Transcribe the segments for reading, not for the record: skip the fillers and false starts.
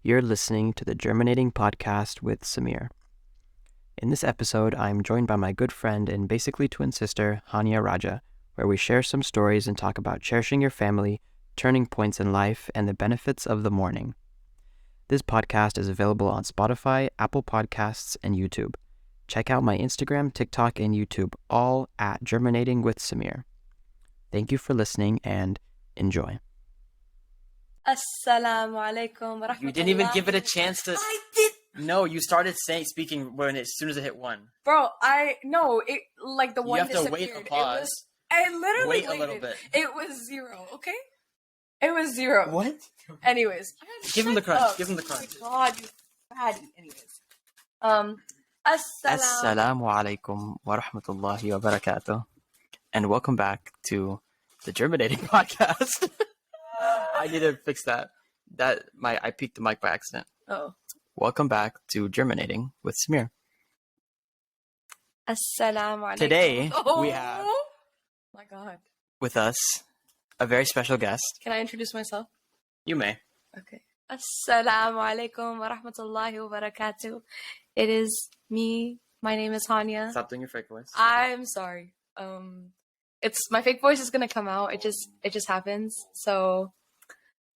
You're listening to the Germinating Podcast with Samir. In this episode, I'm joined by my good friend and basically twin sister, Haania Raja, where we share some stories and talk about cherishing your family, turning points in life, and the benefits of the morning. This podcast is available on Spotify, Apple Podcasts, and YouTube. Check out my Instagram, TikTok, and YouTube, all at Germinating with Samir. Thank you for listening and enjoy. Assalamu alaikum wa rahmatullahi. You didn't even give it a chance to. I did. No, you started speaking as soon as it hit one. Bro, it like the You one have to disappeared. wait a pause. I literally Wait waited. a little bit. It was 0, okay? It was 0. What? Anyways. Give him the crunch. Up. Give him the crunch. Oh my god, you fatty. Anyways. Assalamu alaikum wa rahmatullahi wa barakatuh. And welcome back to the Germinating Podcast. I need to fix that. I peaked the mic by accident. Oh. Welcome back to Germinating with Samir. Assalamu alaikum. Today, Oh we have my god. with us a very special guest. Can I introduce myself? You may. Okay. Assalamu alaikum wa rahmatullahi wa barakatuh. It is me. My name is Haania. Stop doing your fake voice. I'm sorry. It's my fake voice is gonna come out. It just happens. So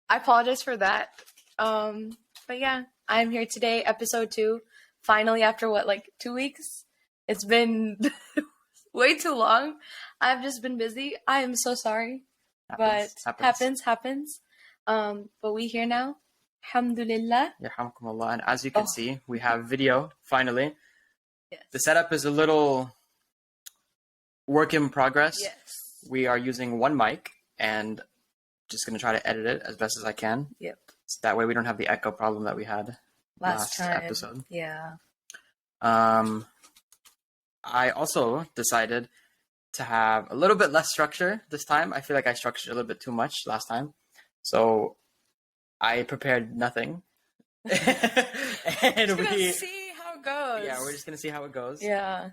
I apologize for that. But yeah, I'm here today, episode 2. Finally, after 2 weeks? It's been way too long. I've just been busy. I am so sorry. Happens. But we here now. Alhamdulillah. Yarhamkumullah. And as you can see, we have video, finally. Yes. The setup is a little work in progress. Yes. We are using one mic and just going to try to edit it as best as I can. Yep. So that way we don't have the echo problem that we had last time. episode. Yeah. I also decided to have a little bit less structure this time. I feel like I structured a little bit too much last time. So I prepared nothing. And we're gonna see how it goes. Yeah, we're just going to see how it goes. Yeah.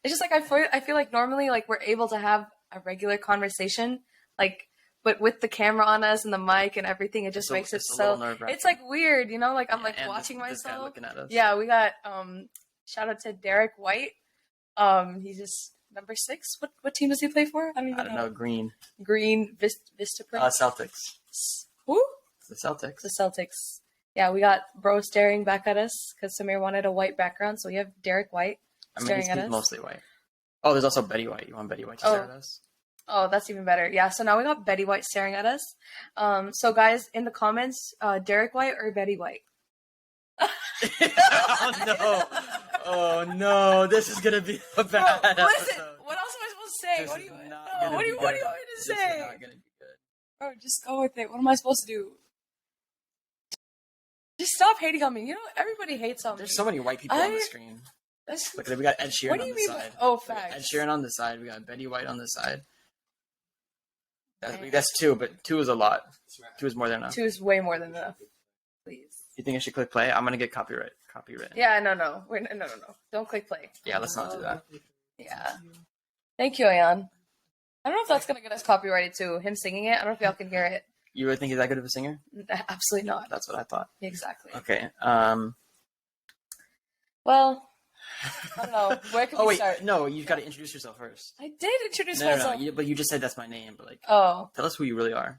It's just like I feel like normally we're able to have a regular conversation, but with the camera on us and the mic and everything, it just makes it so. It's weird, I'm watching myself. This guy looking at us. Yeah, we got shout out to Derek White. He's just number 6. What team does he play for? I don't know. Green Vista Print. Celtics. Who? The Celtics. The Celtics. Yeah, we got bro staring back at us because Samir wanted a white background, so we have Derek White. He's mostly white. Oh, there's also Betty White. You want Betty White to stare at us? Oh, that's even better. Yeah, so now we got Betty White staring at us. So guys, in the comments, Derek White or Betty White? Oh no! This is gonna be a bad episode. Listen, what else am I supposed to say? What do you want me to say? This is not gonna be good. Bro, just go with it. What am I supposed to do? Just stop hating on me. Everybody hates on me. There's so many white people on the screen. Look, we got Ed Sheeran on the side. Facts. Ed Sheeran on the side. We got Betty White on the side. That's 2, but 2 is a lot. 2 is more than enough. 2 is way more than enough. Please. You think I should click play? I'm gonna get copyright. Yeah, no. No. Don't click play. Yeah, let's not do that. Yeah. Thank you, Ayan. I don't know if that's gonna get us copyrighted too. Him singing it. I don't know if y'all can hear it. You really think he's that good of a singer? Absolutely not. That's what I thought. Exactly. Okay. Well, I don't know. Where can we start? No, you've got to introduce yourself first. I did introduce myself. No, but you just said that's my name. But tell us who you really are.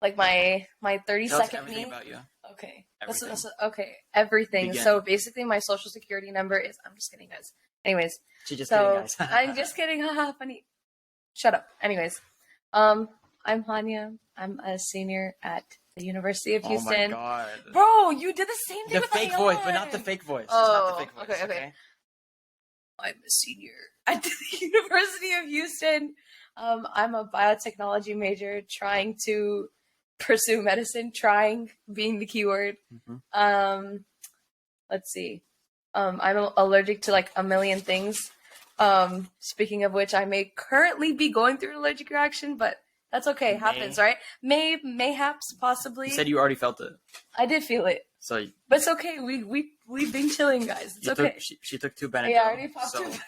My 30-second Tell us everything about you. Okay. Everything. Okay. Everything. Begin. So basically, my social security number is. I'm just kidding, guys. Anyways. She's just kidding, guys. I'm just kidding. Haha, funny. Shut up. Anyways, I'm Haania. I'm a senior at the University of Houston. Oh my god. Bro, you did the same thing. The fake voice, but not the fake voice. Oh, not the fake voice. Okay. I'm a senior at the University of Houston. I'm a biotechnology major trying to pursue medicine, trying being the keyword. Mm-hmm. Let's see. I'm allergic to a million things. Speaking of which, I may currently be going through an allergic reaction, but that's okay. Happens, right? Mayhaps, possibly. You said you already felt it. I did feel it. So, but it's okay. We've been chilling, guys. It's okay. She took 2 Benadryl. Yeah, I already popped 2 Benadryl.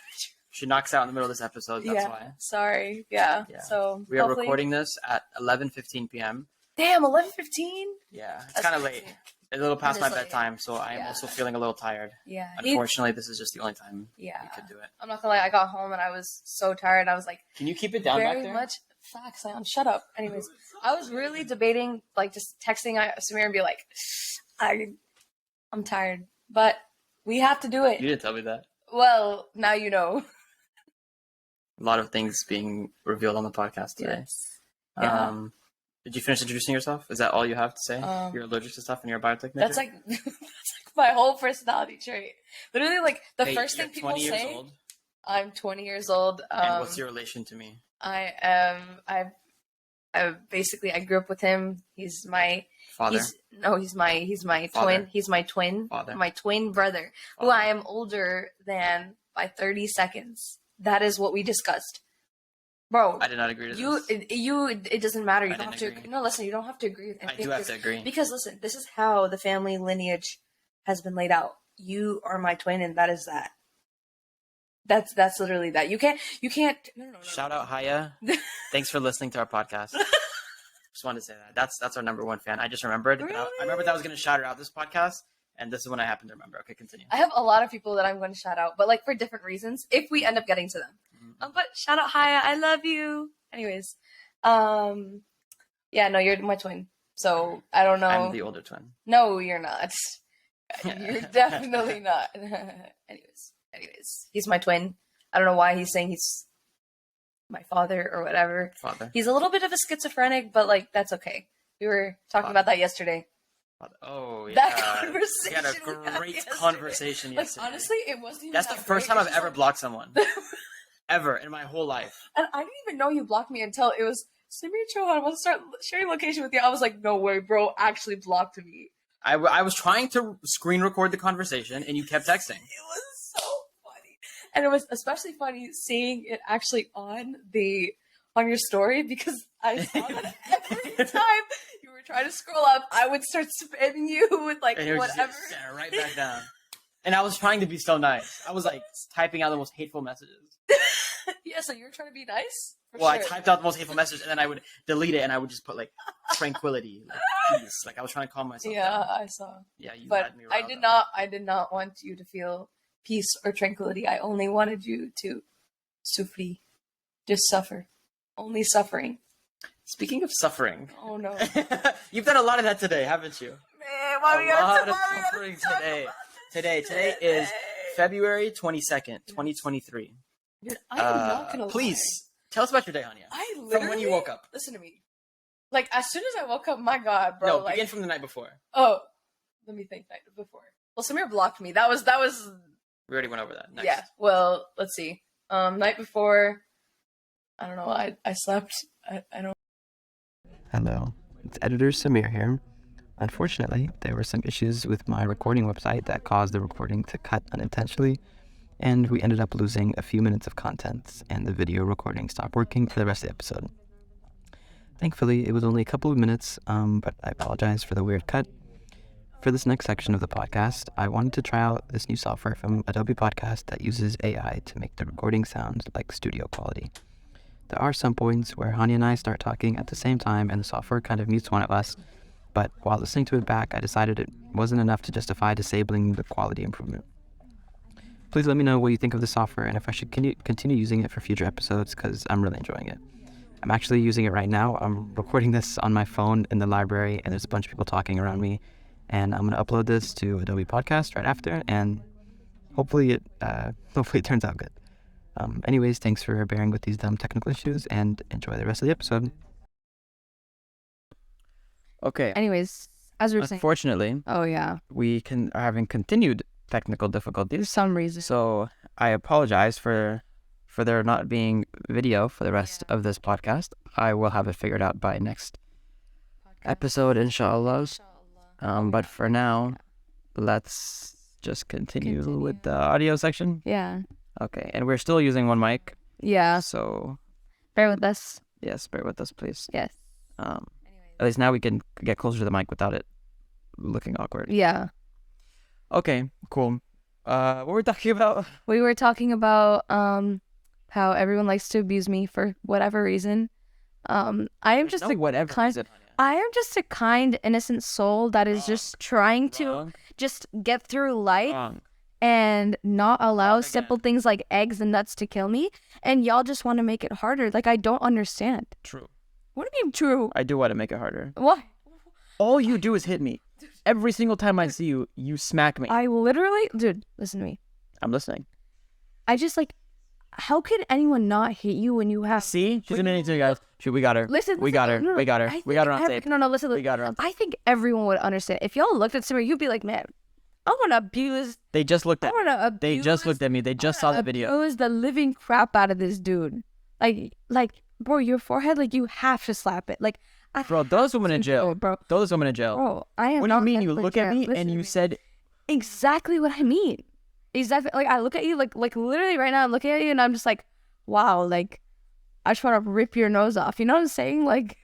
She knocks out in the middle of this episode. That's why. Sorry. Yeah. So we are recording this at 11:15 p.m. Damn, 11:15. Yeah, it's That's kind of crazy. late. It's a little past It my is late. bedtime, so I'm Yeah. also feeling a little tired. Yeah. Unfortunately, this is just the only time Yeah. we could do it. I'm not gonna lie. I got home and I was so tired. I was like, Can you keep it down back very there? much facts. Shut up. Anyways, I was really debating, like, just texting Samir and be like, I'm tired, but we have to do it. You didn't tell me that. Well, now you know. A lot of things being revealed on the podcast today. Yes. Yeah. Did you finish introducing yourself? Is that all you have to say? You're allergic to stuff and you're a biotech major? That's like my whole personality trait. Literally, like the Hey, first you're thing people 20 years say. old? I'm 20 years old. And what's your relation to me? I basically I grew up with him. He's my Father? he's my Father. twin. He's my twin. Father. My twin brother, who Father. I am older than by 30 seconds. That is what we discussed. Bro, I did not agree to this. it doesn't matter. You I don't have didn't to. agree. No, listen. You don't have to agree with I anything. do have to agree. Because listen, this is how the family lineage has been laid out. You are my twin, and that is that. That's literally that. You can't. No. Shout out Haania. Thanks for listening to our podcast. Just wanted to say that. That's our number one fan. I just remembered. Really? I remembered that I was going to shout her out this podcast, and this is when I happened to remember. Okay, continue. I have a lot of people that I'm going to shout out, but like for different reasons. If we end up getting to them, but shout out Haya, I love you. Anyways, yeah, no, you're my twin, so I don't know. I'm the older twin. No, you're not. You're definitely not. Anyways, he's my twin. I don't know why he's saying he's my father or whatever. Father. He's a little bit of a schizophrenic, but like that's okay. We were talking about that yesterday. Father. Oh yeah. That conversation. We had a great conversation Like yesterday. honestly, it wasn't even. That's the that first great. time It's I've ever just blocked someone. Ever in my whole life. And I didn't even know you blocked me until it was Samir Chauhan wants to start sharing location with you. I was like, no way, bro, actually blocked me. I was trying to screen record the conversation, and you kept texting. It was so funny, and it was especially funny seeing it actually on your story because I saw that every time you were trying to scroll up, I would start spamming you with like And it was whatever. just right back down. And I was trying to be so nice. I was like typing out the most hateful messages. Yeah, so you were trying to be nice. For Well, sure. I typed out the most hateful message, and then I would delete it, and I would just put like tranquility, like peace. Like I was trying to calm myself Yeah, down. I saw. Yeah, you But had me I riled did up. not. I did not want you to feel peace or tranquility. I only wanted you to suffer, just suffer, only suffering. Speaking of suffering, Oh no, you've done a lot of that today, haven't you? man! A lot of suffering today. Today is February 22nd, 2023. Dude, I am not gonna. Please lie. tell us about your day, Haania. I From literally. when you woke up. Listen to me. Like as soon as I woke up, my God, bro. No, like, begin from the night before. oh, let me think. Night before. Well, Samir blocked me. That was. We already went over that. Next. Yeah. Well, let's see. Night before. I don't know. I slept. I don't. Hello, it's editor Samir here. Unfortunately, there were some issues with my recording website that caused the recording to cut unintentionally, and we ended up losing a few minutes of content, and the video recording stopped working for the rest of the episode. Thankfully, it was only a couple of minutes, but I apologize for the weird cut. For this next section of the podcast, I wanted to try out this new software from Adobe Podcast that uses AI to make the recording sound like studio quality. There are some points where Haania and I start talking at the same time and the software kind of mutes one of us, but while listening to it back, I decided it wasn't enough to justify disabling the quality improvement. Please let me know what you think of the software and if I should continue using it for future episodes because I'm really enjoying it. I'm actually using it right now. I'm recording this on my phone in the library and there's a bunch of people talking around me, and I'm going to upload this to Adobe Podcast right after, and hopefully it turns out good. Anyways, thanks for bearing with these dumb technical issues and enjoy the rest of the episode. Okay. Anyways, as we were saying. Unfortunately, Oh yeah. we are having continued technical For difficulties. some reason. So I apologize for there not being video for the rest of this podcast. I will have it figured out by next episode, inshallah. But for now, let's just continue with the audio section. Yeah. Okay, and we're still using one mic, Yeah. so Bear with us. yes, bear with us, please. Yes. At least now we can get closer to the mic without it looking awkward. Yeah. Okay, cool. What were we talking about? We were talking about how everyone likes to abuse me for whatever reason. I am just No, a whatever. kind- is it, Haania? I am just a kind, innocent soul that is just trying to just get through life and not allow simple things like eggs and nuts to kill me. And y'all just want to make it harder. Like, I don't understand. True. What do you mean true? I do want to make it harder. What? All you do is hit me. Every single time I see you, you smack me. I literally, dude, listen to me. I'm listening. I just like, how could anyone not hit you when you have? See? She's admitting to you guys. We got her. Listen, we got her. no, We got her. We got her on tape. No, listen. We got her on tape. I think everyone would understand. If y'all looked at Samir, you'd be like, man, I want to abuse. They just looked I at want to abuse. They just looked at me. They just saw the video. Abuse the living crap out of this dude. Like, bro, your forehead, like, you have to slap it. Like, Bro, those women in jail. Bro, those women in jail. bro, I am. What do you mean? You look at me and you said exactly what I mean. Exactly. Like, I look at you, like literally right now, I'm looking at you, and I'm just like, wow, like, I just want to rip your nose off. You know what I'm saying? Like,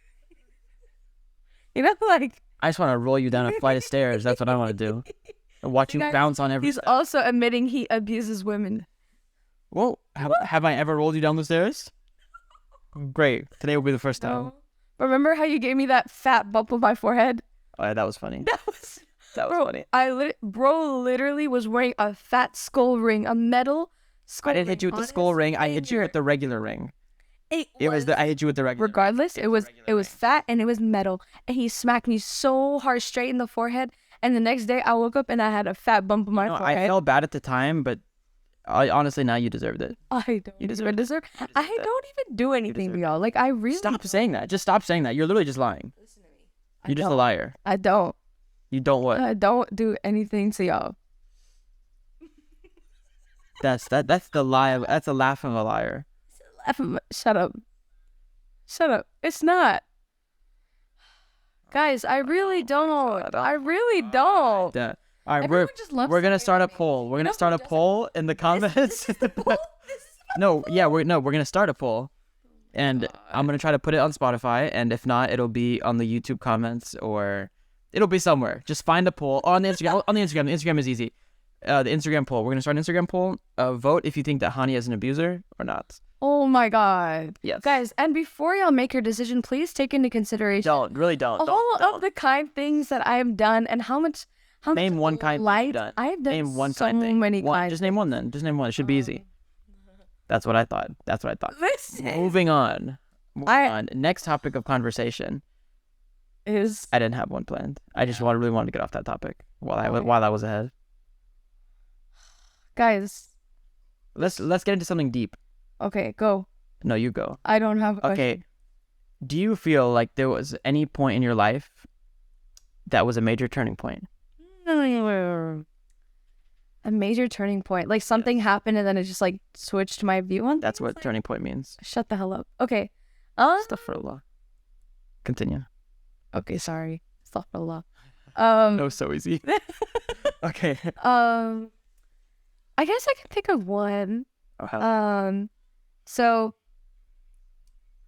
you know, like. I just want to roll you down a flight of stairs. That's what I want to do. And watch you bounce on every. He's also admitting he abuses women. Whoa! Have I ever rolled you down the stairs? Great. Today will be the first time. No. Remember how you gave me that fat bump on my forehead? Oh, yeah, that was funny. That was funny. Bro literally was wearing a fat skull ring, a metal skull I didn't hit you with the skull ring. I hit you with the regular ring. I hit you with the regular. Regardless, it was fat and it was metal, and he smacked me so hard straight in the forehead. And the next day, I woke up and I had a fat bump on my forehead. I felt bad at the time, but honestly, now you deserved it. I don't. You deserve. I don't even do anything to y'all. Like, I really stop saying that. Just stop saying that. You're literally just lying. Listen to me. You're just a liar. I don't. You don't what? I don't do anything to y'all. That's the lie. That's a laugh of a liar. Shut up. It's not. Guys, I really don't. I really don't. All right, we're gonna start a poll. We're gonna start a poll in the comments. No, we're gonna start a poll, and I'm gonna try to put it on Spotify. And if not, it'll be on the YouTube comments or it'll be somewhere. Just find a poll on the Instagram. The Instagram is easy. The Instagram poll. We're gonna start an Instagram poll. Vote if you think that Haania is an abuser or not. Oh my God. Yes. Guys, and before y'all make your decision, please take into consideration. Don't. All of the kind things that I have done and how much name one kind thing you've done. I have done name one so kind thing. many kinds. Just name one then. Just name one. It should be easy. That's what I thought. Listen. Moving on. Next topic of conversation is. I didn't have one planned. I just really wanted to get off that topic while I was ahead. Guys. Let's get into something deep. Okay, go. No, you go. I don't have. Okay. Do you feel like there was any point in your life that was a major turning point? A major turning point, like something happened and then it just like switched my view on. That's what turning point means. Shut the hell up. Okay. Astaghfirullah. Continue. Okay, sorry. Astaghfirullah. No, so easy. Okay. I guess I can think of one. Oh, hell. So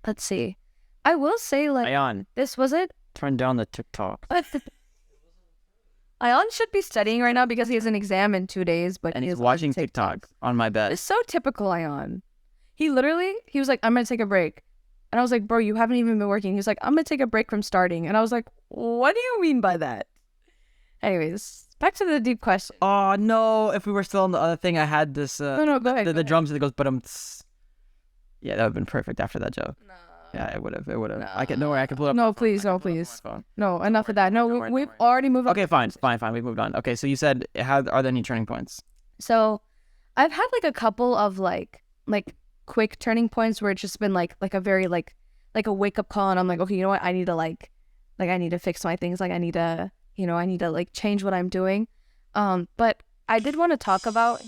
let's see. I will say, like, Ayan, this was it. turn down the TikTok. Ayan should be studying right now because he has an exam in 2 days, but And he's watching TikTok on my bed. It's so typical Ayan. He was like, I'm gonna take a break. And I was like, bro, you haven't even been working. He was like, I'm gonna take a break from starting. And I was like, what do you mean by that? Anyways, back to the deep question. Oh no! If we were still on the other thing, I had this. No, go ahead. The drums that goes, but yeah, that would have been perfect after that joke. No. Yeah, it would have. No. I can pull it up. No, please, No, enough of that. No, we've already moved on. Okay, fine. We've moved on. Okay, so you said, are there any turning points? So, I've had like a couple of like quick turning points where it's just been like a very like a wake up call, and I'm like, okay, you know what? I need to I need to fix my things. Like I need to like change what I'm doing. But I did want to talk about.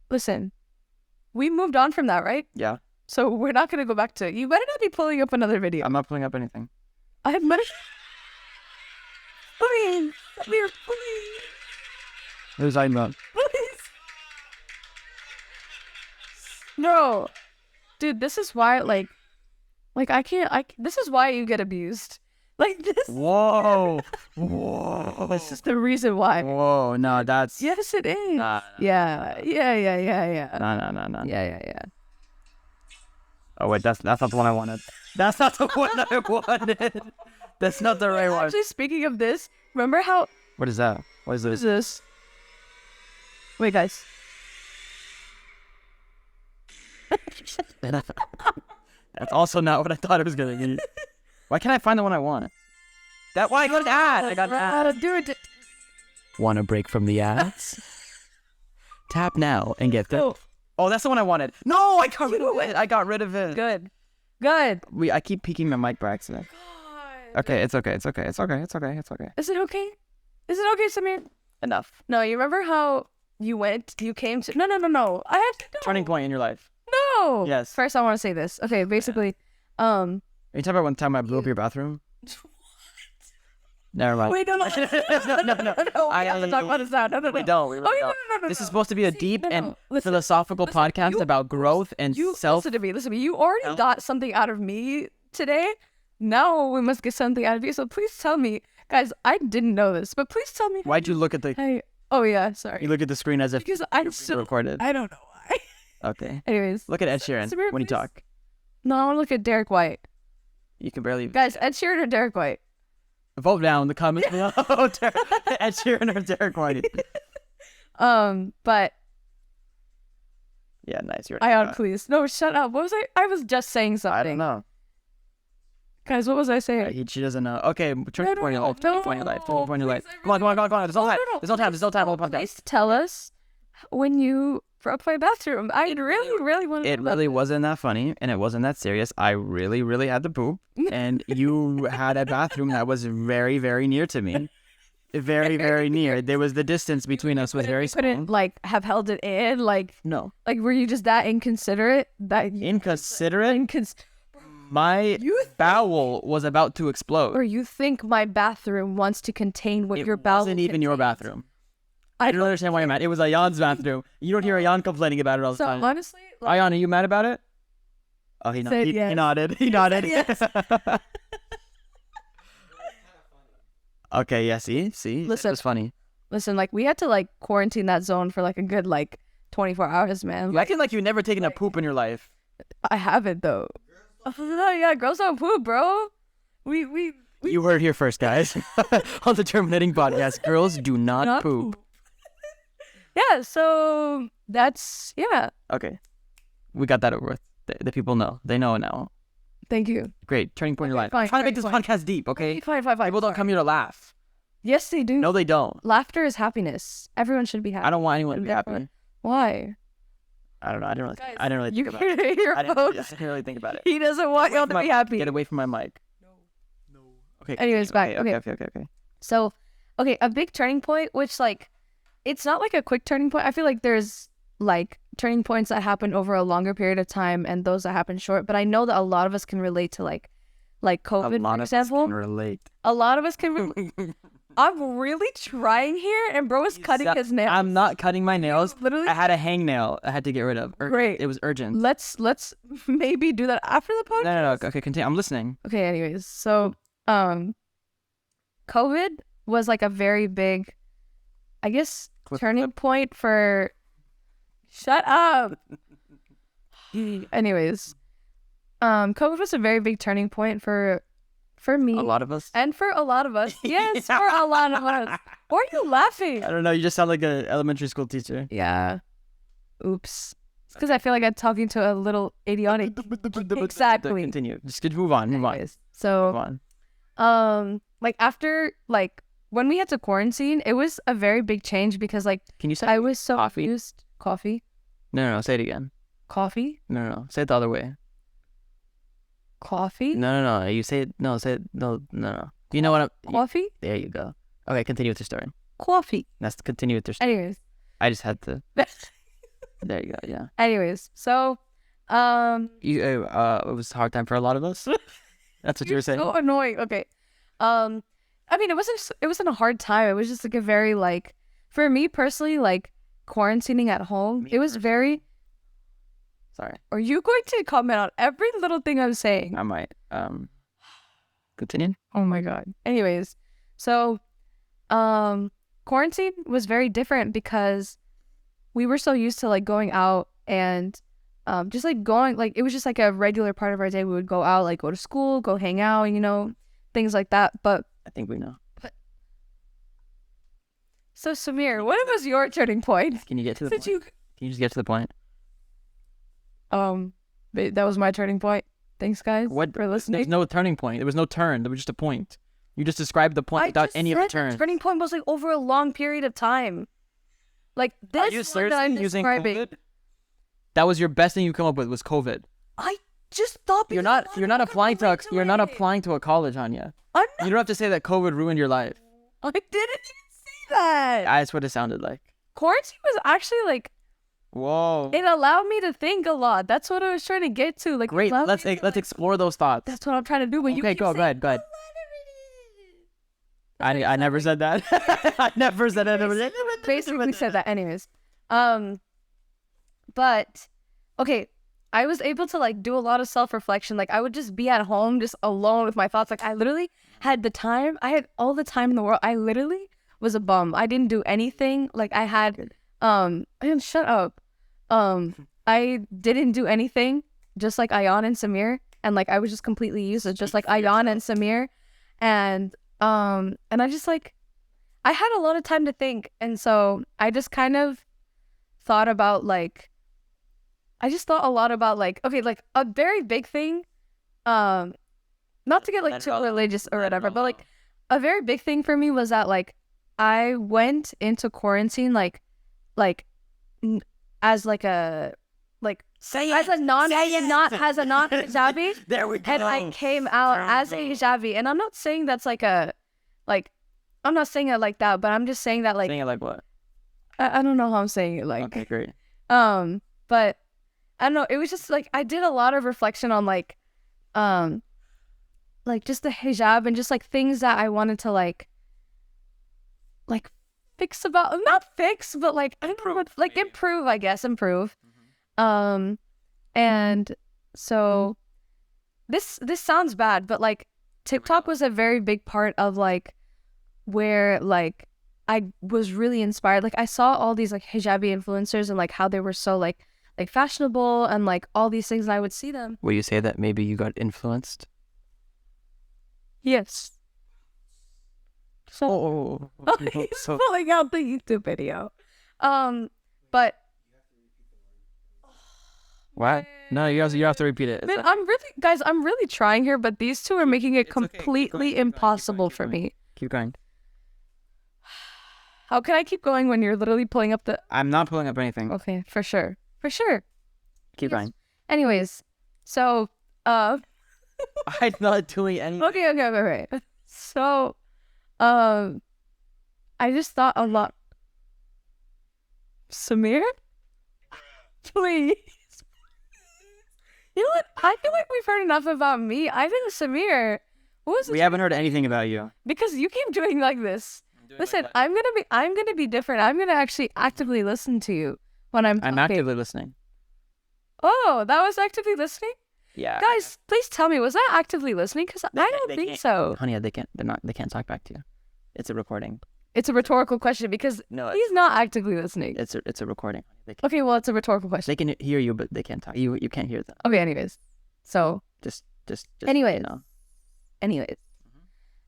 Listen, we moved on from that, right? Yeah. So we're not going to go back to, you better not be pulling up another video. I'm not pulling up anything. Please, Samir, please. Who's I about? Please. No. Dude, this is why, this is why you get abused. Like this. Whoa. Whoa. This is the reason why. Whoa. No, that's. Yes, it is. Nah, Yeah. no. Yeah. Oh, wait, that's not the one I wanted. That's not the one I wanted. That's not the right one. Actually, speaking of this, remember how... What is that? What is What is this? this? Wait, guys. That's also not what I thought it was going to be. Why can't I find the one I want? That why I got an ad. I got an ad. Do it. Want a break from the ads? Tap now and get the. Oh, Oh, that's the one I wanted. No, I got rid of it. I got rid of it. good. I keep peeking my mic by accident. Okay, it's okay. It's okay. It's okay. It's okay. It's okay. Is it okay? Is it okay, Samir? Enough. No, you remember how you came to... No. I had to know. Turning point in your life. No. Yes. First, I want to say this. Okay, basically, Are you talking about one time I blew up your bathroom? Never mind. Wait, no. no. We have to talk about this now. No. We don't. We really Okay, don't. no. This is supposed to be a deep no. and Listen, philosophical podcast about growth and self. Listen to me. You already got something out of me today. Now we must get something out of you. So please tell me, guys. I didn't know this, but please tell me. Why'd you look at the? Hey. Oh yeah. Sorry. You look at the screen as if Because you're being recorded. I don't know why. Okay. Anyways. Look at Ed Sheeran Samir, when you please. talk. No, I want to look at Derek White. You can barely. Guys, Ed Sheeran or Derek White? Vote down in the comments below. Ed Sheeran or Derek White. But Yeah, nice. You're Ion, please. No, shut up. What was I? I was just saying something. I don't know. Guys, what was I saying? She doesn't know. Okay, turn No, point in your life. no, Turn point in your life. Turn point in your life. please, I Come on. There's no time. There's no time. Hold on. Please tell us when you broke my bathroom. I really want to It know about really this. wasn't that funny, and it wasn't that serious. I really had to poop, and you had a bathroom that was very, very near to me. Very, very near. There was the distance between us was very small. Couldn't like have held it in. Like No. were you just that inconsiderate? That Inconsiderate? My bowel was about to explode. or you think my bathroom wants to contain what It your bowel wasn't even your contains? bathroom. I don't understand why you're mad. It was Ayan's bathroom. You don't hear Ayan complaining about it all the So time. honestly, Ayan, are you mad about it? Oh, he Said yes. nodded. He nodded. yes. Okay, yeah, see? Listen. It was funny. Listen, like we had to like quarantine that zone for like a good 24 hours, man. You acting like you've never taken a poop in your life. I haven't though. Oh, yeah, girls don't poop, bro. We You heard here first, guys. On the Terminating Podcast, girls do not poop. Yeah, so that's Okay. We got that over with. The people know. They know now. Thank you. Great. Turning point in your life. fine, I'm trying to make this fine. podcast deep, okay? Fine. People don't come here to laugh. Yes, they do. No, they don't. Laughter is happiness. Everyone should be happy. I don't want anyone to be happy. Why? I don't know. I didn't Guys, really You think about can it. hear I folks. didn't really think about it. He doesn't want y'all to be happy. Get away from my mic. No. Okay. Anyways, continue. back. Okay. So, okay, a big turning point, which it's not like a quick turning point. I feel like there's turning points that happen over a longer period of time and those that happen short. But I know that a lot of us can relate to like COVID, for example. Can relate. A lot of us can relate. I'm really trying here, and bro is cutting his nails. I'm not cutting my nails. Literally. I had a hangnail I had to get rid of. Great. It was urgent. Let's maybe do that after the podcast. No. Okay, continue. I'm listening. Okay, anyways, so COVID was like a very big, I guess, turning point for. Shut up. Anyways, COVID was a very big turning point for me. A lot of us. And for a lot of us. Yes, for a lot of us. Why are you laughing? I don't know. You just sound like an elementary school teacher. Yeah. Oops. It's because I feel like I'm talking to a little idiotic. Exactly. Continue. Just move on. Anyways, so Move on. after when we had to quarantine, it was a very big change because Can you say I was so coffee? used coffee. No. Say it again. Coffee? No. Say it the other way. Coffee? No. You say it. No. Say it. No. You know what? Coffee? There you go. Okay, continue with your story. Coffee. Let's continue with your story. Anyways. I just had to. There you go. Yeah. Anyways, so It was a hard time for a lot of us. That's what you were saying. so annoying. Okay. I mean, it wasn't a hard time. It was just a very for me personally, quarantining at home. It was very. Sorry. Are you going to comment on every little thing I'm saying? I might. Continue. Oh my god. Anyways, so quarantine was very different because we were so used to like going out and just like going, like it was just like a regular part of our day. We would go out, like go to school, go hang out, you know, things like that. But I think we know. so Samir, what was your turning point? Can you get to the Did point? Can you just get to the point? That was my turning point. Thanks guys for listening. There's no turning point. There was no turn. There was just a point. You just described the point without any of the turns. Turning point was like over a long period of time. Like this. Are you seriously using COVID? That was your best thing you come up with was COVID. I just thought You're not applying to a college, Haania. I'm You don't have to say that COVID ruined your life. I didn't even say that. That's what it sounded like. Quarantine was actually like, Whoa. it allowed me to think a lot. That's what I was trying to get to. Like, Great. Let's explore those thoughts. That's what I'm trying to do. But you Okay, keep go saying, ahead. I never said that. I never said that. Basically said that anyways. But okay, I was able to like do a lot of self-reflection. Like I would just be at home just alone with my thoughts. Like I literally had the time. I had all the time in the world. I literally was a bum. I didn't do anything. Like I had shut up. I didn't do anything, just like Ayan and Samir, and like I was just completely useless, just like Ayan and Samir. And I just like I had a lot of time to think, and so I just kind of thought about like a lot about like, okay, like a very big thing, not to get like too religious or whatever, but like a very big thing for me was that like I went into quarantine as like a like as a non-hijabi. There we go. And I came out as a hijabi, and I'm not saying that's like a like I'm not saying it like that, but I'm just saying that like Saying it like what? I don't know how I'm saying it like. Okay, great. But I don't know, it was just like I did a lot of reflection on like just the hijab and just like things that I wanted to like fix about, not fix, but like I don't know what, like improve, I guess, improve. And so this sounds bad, but like TikTok was a very big part of like where like I was really inspired. Like I saw all these like hijabi influencers and like how they were so like fashionable and like all these things, and I would see them. Will you say that maybe you got influenced? Yes. So He's pulling out the YouTube video. But what? No, you have to repeat it. man, I'm really trying here, but these two are making it completely impossible for me. Keep going. How can I keep going when you're literally pulling up the... I'm not pulling up anything. Okay, for sure. Keep going. Anyways, so I'm not doing anything. Okay. So I just thought a lot. Samir? Please. You know what? I feel like we've heard enough about me. I think Samir. We haven't heard anything about you. Because you keep doing like this. Listen, like I'm gonna be different. I'm gonna actually actively listen to you when I'm talking. I'm actively listening. Oh, that was actively listening? Yeah. Guys, please tell me, was that actively listening? Because I don't think so. Honey, they can't talk back to you. It's a recording. It's a rhetorical question because he's not actively listening. It's a recording. Okay, well, it's a rhetorical question. They can hear you, but they can't talk. You can't hear them. Okay, anyways. So just anyways. You know. Anyways.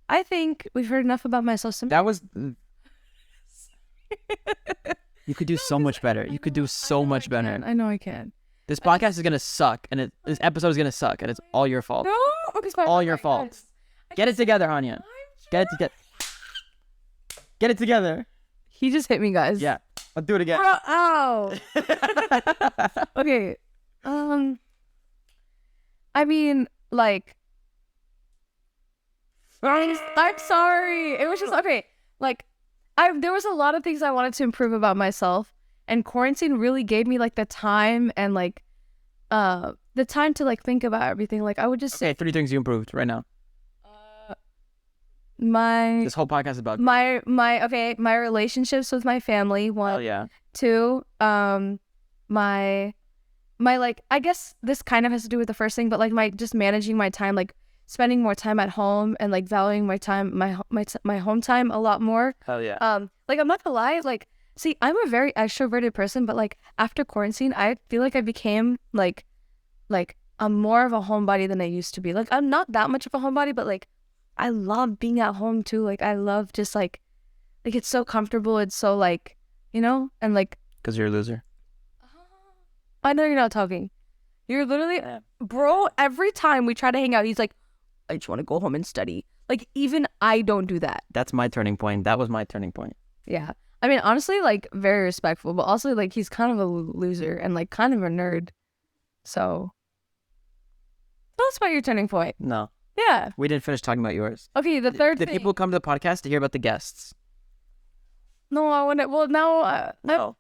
I think we've heard enough about myself. That was You could do so much better. You could do so much better. I know I can. This podcast is gonna suck, and this episode is gonna suck, and it's all your fault. No, okay, it's fine. All your fault. Get it together, Haania. Get it together. He just hit me, guys. Yeah, I'll do it again. Ow. Okay. I mean, like, I'm sorry. It was just okay. Like, there was a lot of things I wanted to improve about myself, and quarantine really gave me like the time and like the time to like think about everything. Like I would just say 3 things you improved right now. This whole podcast is about my relationships with my family. 1. Oh yeah. 2, my like, I guess this kind of has to do with the first thing, but like my just managing my time, like spending more time at home and like valuing my time, my home time a lot more. Hell yeah. Like I'm not gonna lie, like see, I'm a very extroverted person, but like after quarantine, I feel like I became like I'm more of a homebody than I used to be. Like I'm not that much of a homebody, but like I love being at home too. Like I love just like it's so comfortable. It's so like, you know, and like Because you're a loser. I know you're not talking. You're literally, bro, every time we try to hang out, he's like, I just want to go home and study. Like, even I don't do that. That's my turning point. That was my turning point. Yeah. I mean, honestly, like, very respectful, but also, like, he's kind of a loser and, like, kind of a nerd. So, tell us about your turning point. No. Yeah. We didn't finish talking about yours. Okay, the third Did thing. people come to the podcast to hear about the guests? No, I want to, well, now, No.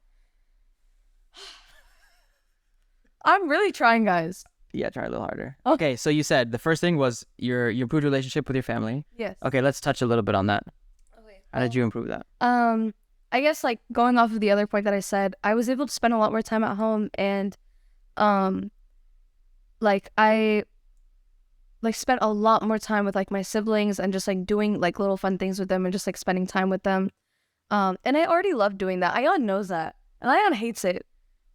I'm really trying, guys. Yeah, try a little harder. Oh. Okay, so you said the first thing was your improved relationship with your family. Yes. Okay, let's touch a little bit on that. Okay. How did you improve that? I guess like going off of the other point that I said, I was able to spend a lot more time at home, and like I like spent a lot more time with like my siblings and just like doing like little fun things with them and just like spending time with them. And I already love doing that. Ion knows that, and Ion hates it,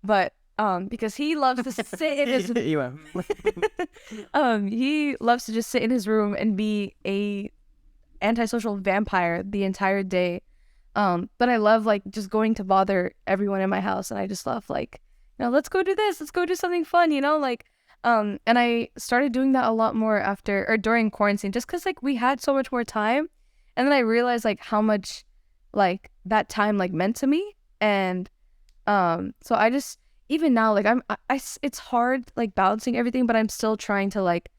but because he loves to sit in his You went, he loves to just sit in his room and be a antisocial vampire the entire day. But I love like just going to bother everyone in my house, and I just love like, you know, let's go do this, let's go do something fun, you know, like and I started doing that a lot more after or during quarantine, just because like we had so much more time, and then I realized like how much like that time like meant to me. And so I just, even now, like it's hard like balancing everything, but I'm still trying to like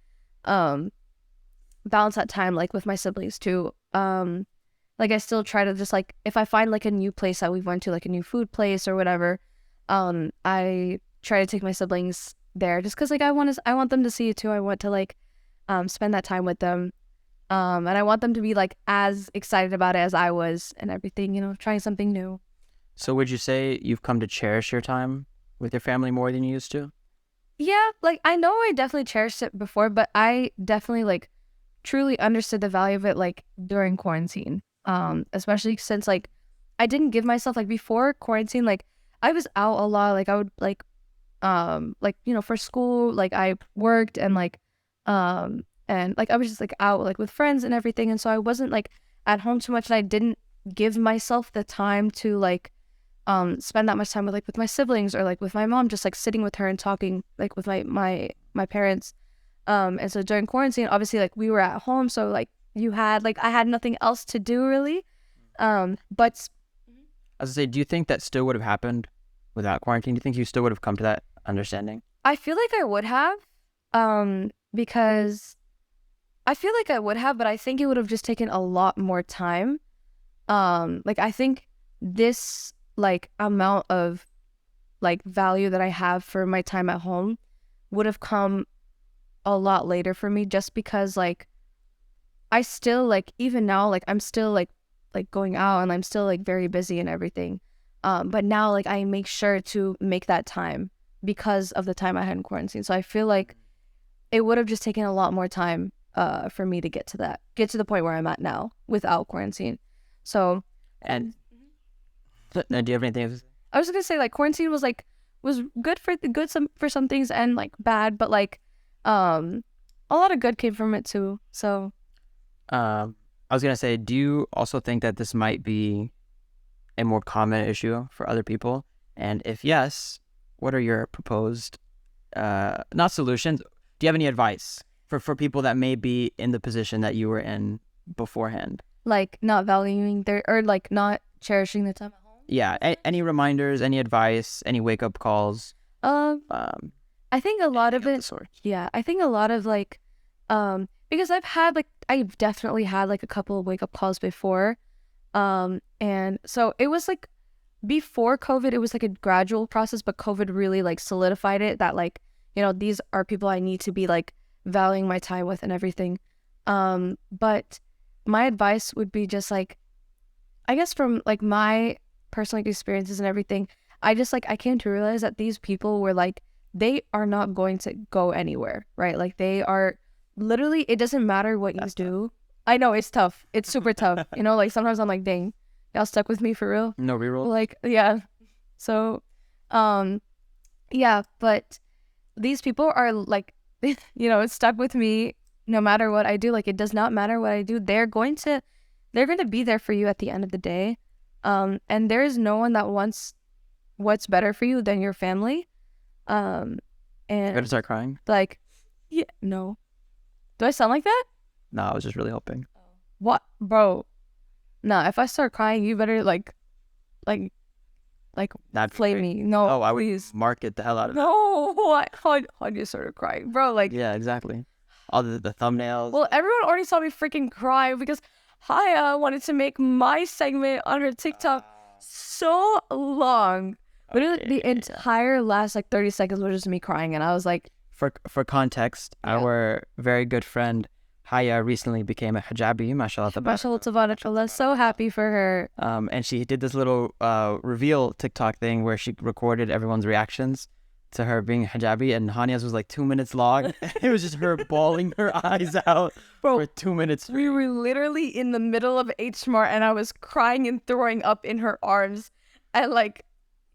balance that time like with my siblings too. Like I still try to just like, if I find like a new place that we've went to, like a new food place or whatever, I try to take my siblings there just because like I want them to see it too. I want to like spend that time with them, and I want them to be like as excited about it as I was and everything, you know, trying something new. so would you say you've come to cherish your time with your family more than you used to? Yeah, like I know I definitely cherished it before, but I definitely like truly understood the value of it like during quarantine. Especially since like I didn't give myself like before quarantine, like I was out a lot, like I would like you know, for school, like I worked and like and like I was just like out like with friends and everything, and so I wasn't like at home too much, and I didn't give myself the time to like spend that much time with like with my siblings or like with my mom, just like sitting with her and talking like with my parents. And so during quarantine, obviously like we were at home, so like you had like I had nothing else to do really. But I was gonna say, do you think that still would have happened without quarantine? Do you think you still would have come to that understanding? I feel like I would have, because I feel like I would have, but I think it would have just taken a lot more time. Like I think this like amount of like value that I have for my time at home would have come a lot later for me, just because like I still like, even now, like I'm still like going out and I'm still like very busy and everything. But now like I make sure to make that time because of the time I had in quarantine. So I feel like it would have just taken a lot more time for me to get to the point where I'm at now without quarantine. So, And do you have anything else? I was gonna say like quarantine was good for some things and like bad, but like a lot of good came from it too. So I was gonna say, do you also think that this might be a more common issue for other people? And if yes, what are your proposed, not solutions? Do you have any advice for people that may be in the position that you were in beforehand? like not valuing their, or like not cherishing the time at home. Yeah. Any reminders? Any advice? Any wake up calls? I think a lot of the it. sort. Yeah, I think a lot of like, because I've definitely had like a couple of wake up calls before, and so it was like before COVID, it was like a gradual process, but COVID really like solidified it that like, you know, these are people I need to be like valuing my time with and everything. But my advice would be just like, I guess from like my personal experiences and everything, I came to realize that these people were like, they are not going to go anywhere, right? Like they are literally, it doesn't matter what you do. I know it's tough. It's super tough. You know, like sometimes I'm like, dang, y'all stuck with me for real. No reroll. Like, yeah. So, yeah, but these people are like, you know, it's stuck with me no matter what I do. Like, it does not matter what I do. They're going to be there for you at the end of the day. And there is no one that wants what's better for you than your family. And I'm gonna start crying. like, yeah, no. Do I sound like that? No, I was just really hoping. What, bro? Nah, if I start crying, you better like That'd be flame great. me. No, Oh, I would please. market the hell out of it. No, what? How you started crying, bro? Like, Yeah, exactly. All the thumbnails. well, everyone already saw me freaking cry because Haya wanted to make my segment on her TikTok so long. Literally, the entire last like 30 seconds was just me crying, and I was like, For context, our very good friend Haya recently became a hijabi, mashallah. mashallah tabarakallah, so happy for her. And she did this little reveal TikTok thing where she recorded everyone's reactions to her being hijabi, and Hania's was like 2 minutes long. It was just her bawling her eyes out Bro, for 2 minutes. we were literally in the middle of H Smart, and I was crying and throwing up in her arms, and like,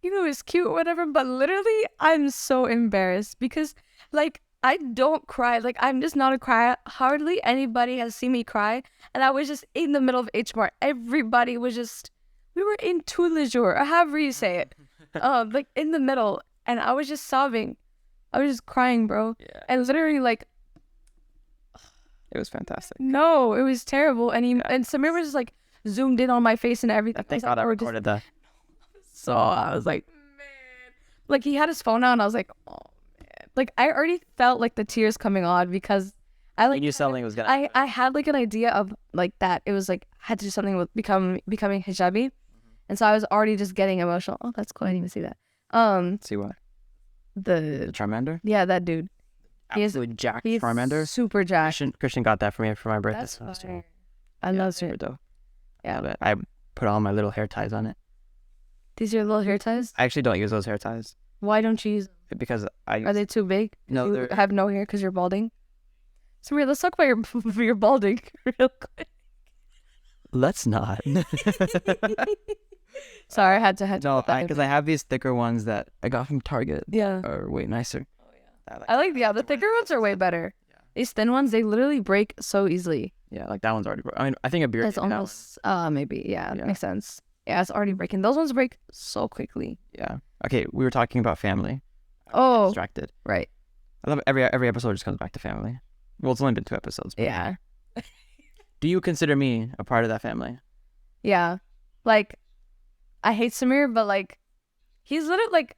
you know, it's cute or whatever, but literally, I'm so embarrassed because like, I don't cry. Like, I'm just not a crier. Hardly anybody has seen me cry. And I was just in the middle of H Mart. Everybody was just, we were in tout le jour, or however you say it. Like, in the middle. And I was just sobbing. I was just crying, bro. Yeah. And literally, like, It was fantastic. no, it was terrible. And and Samir was just, like, zoomed in on my face and everything. Thank God I recorded that. So I was like, man. Like, he had his phone out, and I was like, oh. Like, I already felt like the tears coming on because I like You knew something was gonna. I had like an idea of like that it was like had to do something with becoming hijabi, and so I was already just getting emotional. Oh, that's cool. I didn't even see that. See what? The The Charmander? yeah, that dude. He is Absolutely jacked he's Charmander. super jacked. Christian got that for me for my birthday. That's so it's fire. I love super it. dope. Yeah, But I put all my little hair ties on it. these are your little hair ties. I actually don't use those hair ties Why don't you use? because I Are they too big? No, you they're- have no hair because you're balding. Samir, let's talk about your balding real quick. Let's not. Sorry, I had to No, put that in. because I have these thicker ones that I got from Target. Yeah. Are way nicer. I like the thicker ones are way better. These thin ones, they literally break so easily. Yeah, like that one's already. I mean, I think a beard. It's almost maybe Yeah. makes sense. Yeah, it's already breaking. Those ones break so quickly. Yeah. Okay, we were talking about family. Oh, Distracted. right. I love every episode just comes back to family. Well, it's only been 2 episodes. but- Yeah, Do you consider me a part of that family? yeah. Like, I hate Samir, but like, he's literally like,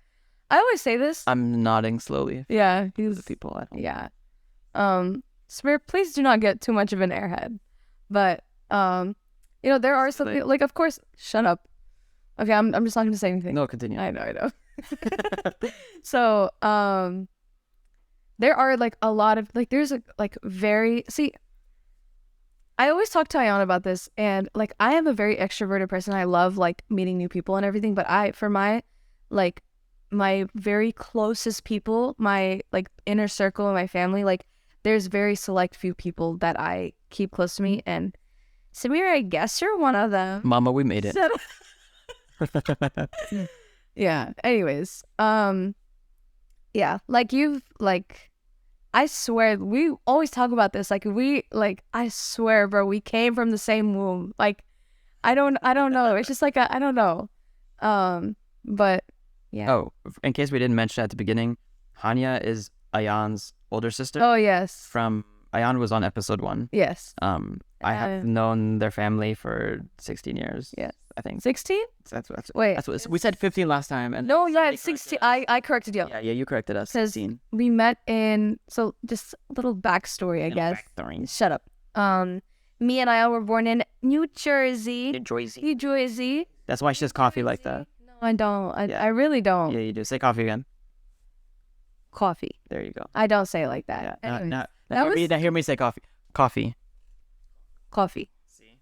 I always say this. I'm nodding slowly. Yeah, To he's the people at home. yeah. Samir, please do not get too much of an airhead. But you know, there are some like, of course, shut up. Okay, I'm just not gonna say anything. No, continue. I know. So, there are like a lot of like there's a like very I always talk to Ayana about this, and like I am a very extroverted person. I love like meeting new people and everything, but for my like my very closest people, my like inner circle and my family, like there's very select few people that I keep close to me, and Samir, I guess you're one of them. Mama, we made it. Yeah. Anyways, yeah, like I swear we always talk about this. I swear, bro, we came from the same womb. Like, I don't know. It's just like I don't know. But yeah. Oh, in case we didn't mention at the beginning, Haania is Ayan's older sister. Oh yes. Ayan was on episode 1. Yes. I have known their family for 16 years. Yes. I think 16? that's Wait. That's what we said 15 last time. And No, yeah, somebody it's 16. corrected us. I corrected you. Yeah, you corrected us. 'Cause 16. We met in just a little backstory, I guess. Shut up. Me and I were born in New Jersey. New Jersey. That's why she says coffee like that. No, I don't. Yeah. I really don't. Yeah, you do. Say coffee again. Coffee. There you go. I don't say it like that. Yeah. Anyways, Now that hear me say coffee. Coffee. coffee. See?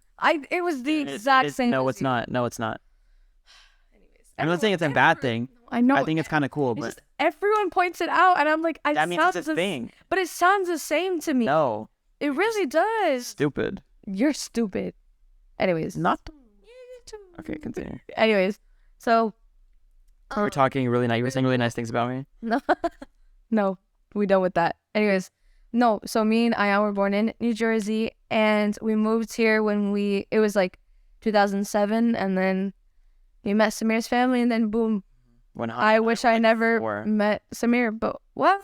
It was the It exact is- same. No, as it's you. not. No, it's not. Anyways, I'm not saying it's a bad thing. I know. I think it's kind of cool, It's but just everyone points it out, and I'm like, that means it's a thing. But it sounds the same to me. No, It really does. Stupid. You're stupid. Anyways. Not. Okay, continue. Anyways, so. We were talking really nice. You were saying really nice things about me. No. No, we done with that. Anyways, no. So me and Ayan were born in New Jersey, and we moved here when it was like 2007, and then we met Samir's family, and then boom. When I wish I never 4. met Samir, but what?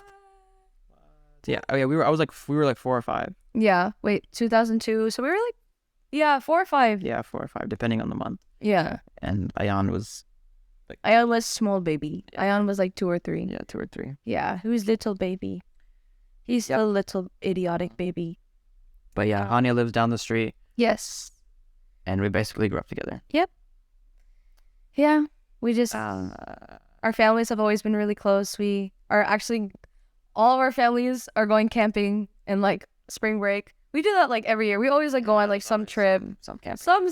Yeah. Oh yeah. We were like 4 or 5. Yeah. Wait, 2002. So we were like, yeah, 4 or 5. Yeah, 4 or 5, depending on the month. Yeah. And Ayan was. Ayan was small baby. Ayan was like 2 or 3. Yeah, 2 or 3. Yeah, he was little baby. He's a little idiotic baby. But yeah, Haania lives down the street, Yes. and we basically grew up together. Yeah. We just our families have always been really close. We are actually all of our families are going camping in like spring break. We do that like every year. We always like go on like some trip, some camp. some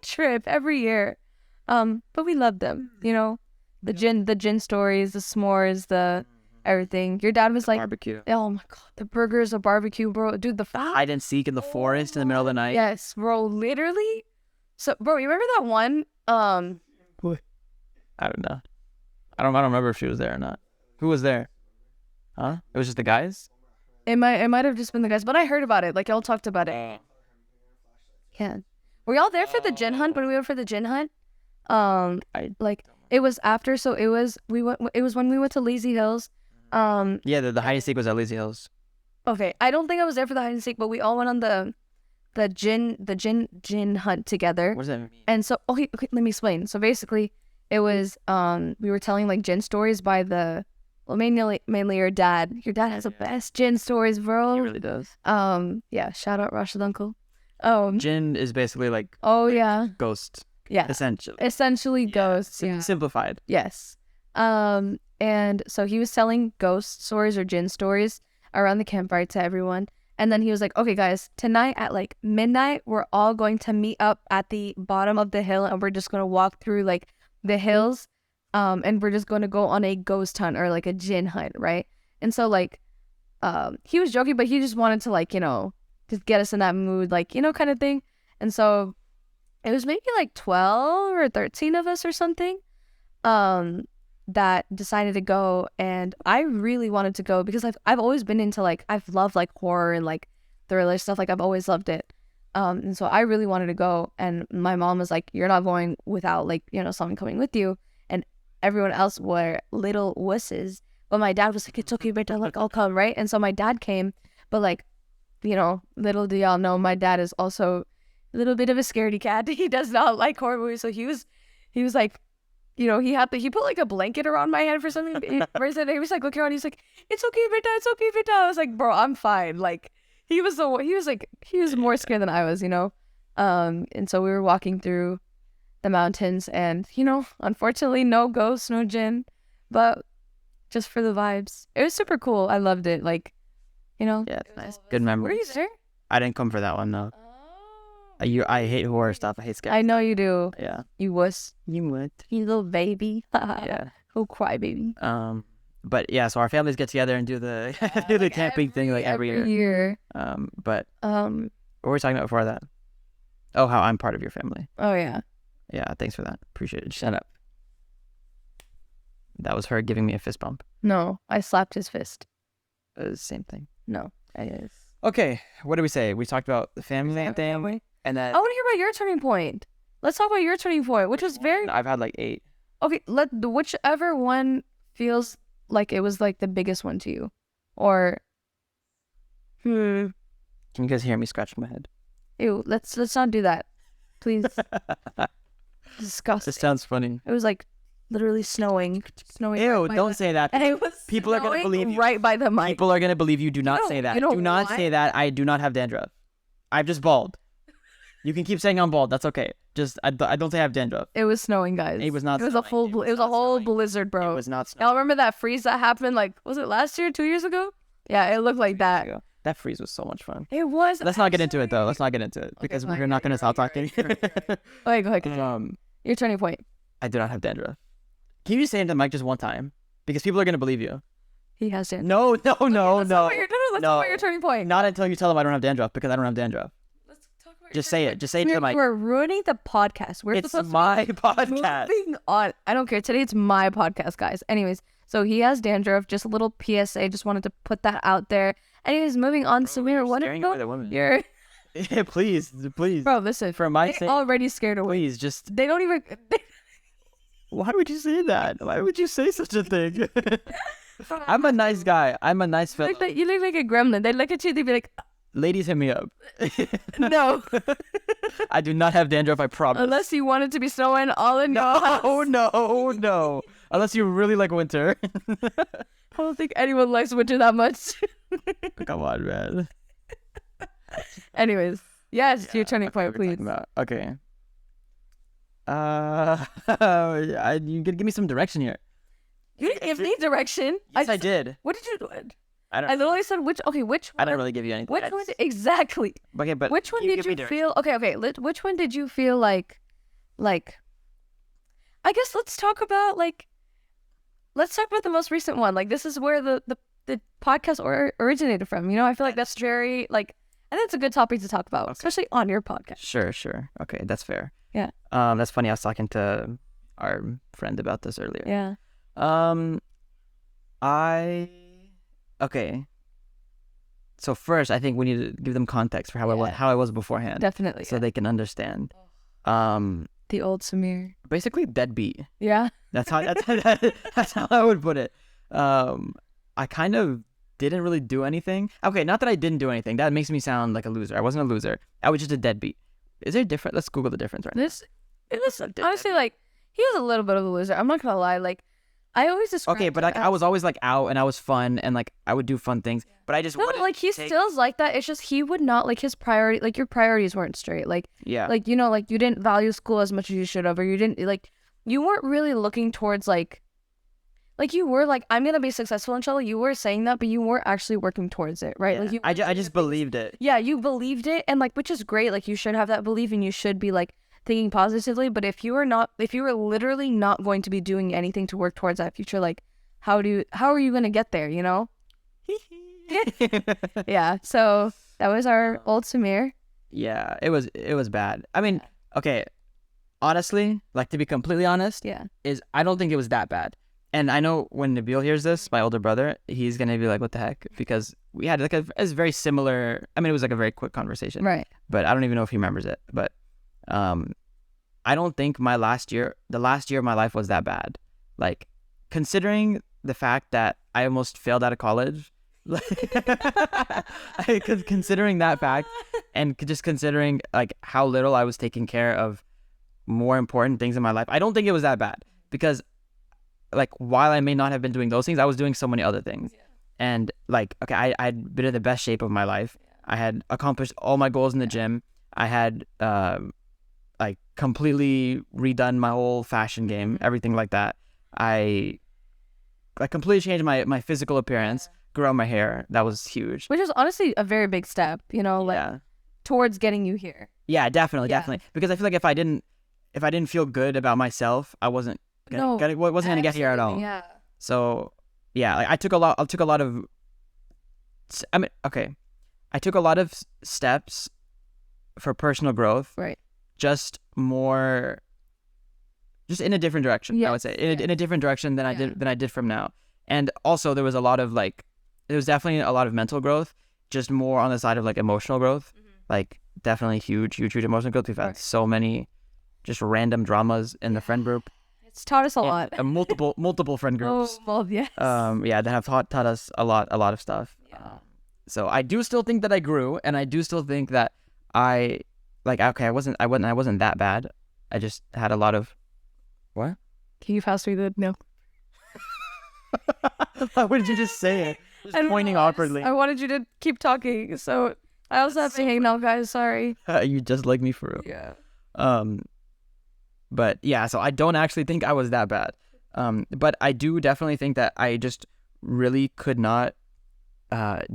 trip every year. But we love them, you know. The gin stories, the s'mores, the everything. Your dad was like Barbecue. oh my god, the burgers, the barbecue, bro. Dude, the Hide and seek in the forest in the middle of the night. yes, bro, literally. So, bro, you remember that one? I don't know. I don't remember if she was there or not. Who was there? Huh? It was just the guys? It might have just been the guys, but I heard about it. Like y'all talked about it. Yeah. Were y'all there for the gin hunt? When we went for the gin hunt? It was after, so it was when we went to Lazy Hills. Yeah, the hide and seek was at Lazy Hills. Okay. I don't think I was there for the hide and seek, but we all went on the gin hunt together. What does that mean? And so okay, let me explain. So basically it was we were telling like gin stories by mainly your dad. Your dad has the best gin stories, bro. He really does. Yeah, shout out Rashid uncle. Gin is basically like Oh yeah. ghost. Yeah. Essentially. Ghosts. Yeah. Simplified. Yes. And so he was telling ghost stories or gin stories around the campfire to everyone. And then he was like, okay, guys, tonight at like midnight, we're all going to meet up at the bottom of the hill and we're just going to walk through like the hills. And we're just going to go on a ghost hunt or like a gin hunt. Right. And so like, he was joking, but he just wanted to like, you know, just get us in that mood, like, you know, kind of thing. And so it was maybe like 12 or 13 of us or something that decided to go, and I really wanted to go because I've always been into like I've loved like horror and like thriller stuff, like I've always loved it. And so I really wanted to go, and my mom was like, you're not going without like, you know, someone coming with you, and everyone else were little wusses, but my dad was like, it's okay, but like I'll come, right? And so my dad came, but like, you know, little do y'all know, my dad is also a little bit of a scaredy cat. He does not like horror movies, so he was like, you know, he put like a blanket around my head for something. He was like looking around, he's like, it's okay, Vita, it's okay, Vita. I was like, bro, I'm fine. Like he was more scared than I was, you know. And so we were walking through the mountains, and you know, unfortunately, no ghosts, no jinn, but just for the vibes, it was super cool. I loved it. Like, you know, yeah, it's nice. Good memories. Were you there? I didn't come for that one, no. I hate horror stuff. I hate scary. I know you do. Yeah. You wuss. You would. You little baby. Yeah. Oh, cry baby. But yeah, so our families get together and do the do the camping thing like every year. But what were we talking about before that? Oh, how I'm part of your family. Oh yeah. Yeah, thanks for that. Appreciate it. Shut up. That was her giving me a fist bump. No, I slapped his fist. It was the same thing. No, it is. Okay, what did we say? We talked about the family thing. And then I want to hear about your turning point. Let's talk about your turning point, which was very. I've had like 8. Okay, whichever one feels like it was like the biggest one to you, or. Can you guys hear me scratching my head? Ew, let's not do that, please. Disgusting. This sounds funny. It was like literally snowing. Ew! Right Don't say that. And it was People are gonna believe you. right by the mic. People are gonna believe you. Do not say that. Do not say that. I do not have dandruff. I'm just bald. You can keep saying I'm bald. That's okay. Just I don't say I have dandruff. It was snowing, guys. It was not. It was a full. It was a whole blizzard, bro. It was not snowing. Y'all remember that freeze that happened? Like, was it last year? 2 years ago? Yeah, it looked like that. That freeze was so much fun. It was. Let's not get into it though. Let's not get into it because we're not gonna stop talking. Okay, go ahead. Your turning point. I do not have dandruff. Can you just say it to the mic just one time? Because people are gonna believe you. He has dandruff. No. That's not what you're doing. let's talk about your turning point. Not until you tell them I don't have dandruff, because I don't have dandruff. Let's talk about Just say it. Just say it to the mic. We're ruining the podcast. We're It's supposed my to be podcast. moving on. I don't care. Today it's my podcast, guys. Anyways, so he has dandruff. Just a little PSA. Just wanted to put that out there. Anyways, moving on. Samir, what scaring away the women. You're Yeah, please. bro. Listen, For my they sake, already scared away. please, just... They don't even. Why would you say that? Why would you say such a thing? I'm a nice guy. I'm a nice fellow. You look like a gremlin. They look at you. They'd be like, Ladies, hit me up. no. I do not have dandruff, I promise. Unless you want it to be snowing all in your house. No. Unless you really like winter. I don't think anyone likes winter that much. Come on, man. Anyways, yes, your turning point, What are we please. talking about? Okay. You could give me some direction here. You didn't give me direction. Yes, I did. What did you do? I don't. I literally said which. Okay, which one? I didn't really give you anything. Which one? Exactly. Okay, but Which one you did give me you direction. feel? Okay. Which one did you feel like? I guess let's talk about the most recent one. Like this is where the podcast originated from. You know, I feel like that's very like. I think it's a good topic to talk about, Okay. especially on your podcast. Sure. Okay, that's fair. Yeah. That's funny. I was talking to our friend about this earlier. Yeah. Okay. So first, I think we need to give them context for how I was beforehand, Definitely. so they can understand. The old Samir. Basically deadbeat. Yeah. That's how that's how I would put it. I kind of didn't really do anything. Okay, not that I didn't do anything. That makes me sound like a loser. I wasn't a loser. I was just a deadbeat. Is there a difference? Let's Google the difference right now. It was honestly like he was a little bit of a loser. I'm not gonna lie. Like I always describe. Okay, but like I was always like out and I was fun and like I would do fun things, but I just no, wouldn't like he take- still's like that. It's just he would not like his priority. Like your priorities weren't straight. Like Yeah. like you know like you didn't value school as much as you should have, or you didn't like you weren't really looking towards like you were like I'm gonna be successful inshallah. You were saying that, but you weren't actually working towards it, right? Yeah. Like you. I just believed it. Yeah, you believed it, and like which is great. Like you should have that belief, and you should be like thinking positively. But if you were literally not going to be doing anything to work towards that future, like how are you gonna get there? You know? Yeah. So that was our old Samir. Yeah, it was bad. I mean, okay, honestly, like to be completely honest, Yeah. is I don't think it was that bad. And I know when Nabil hears this, my older brother, he's gonna be like, "What the heck?" Because we had like a very similar. I mean, it was like a very quick conversation, Right. but I don't even know if he remembers it. But I don't think the last year of my life was that bad. Like considering the fact that I almost failed out of college, considering that fact, and just considering like how little I was taking care of more important things in my life, I don't think it was that bad because. Like while I may not have been doing those things, I was doing so many other things. Yeah. And like, okay, I'd been in the best shape of my life. Yeah. I had accomplished all my goals in the gym. I had like completely redone my whole fashion game, everything like that. I completely changed my physical appearance, grew out my hair. That was huge. Which is honestly a very big step, you know, like towards getting you here. Yeah, definitely. Because I feel like if I didn't feel good about myself, I wasn't gonna get here at all. Yeah. So yeah, like I took a lot of steps for personal growth. Right. Just in a different direction. I would say in a different direction than I did from now. And also there was definitely a lot of mental growth, just more on the side of like emotional growth. Mm-hmm. Like definitely huge emotional growth. We've had so many just random dramas in the friend group. It's taught us a lot. Multiple friend groups. Oh, well, yes. That have taught us a lot of stuff. Yeah. So I do still think that I grew, and I do still think that I wasn't that bad. I just had a lot of what? Can you pass me the no? Why did you just say it? Just pointing awkwardly. I wanted you to keep talking, so I also have to hang now, guys. Sorry. You just like me for real. Yeah. But yeah, so I don't actually think I was that bad. But I do definitely think that I just really could not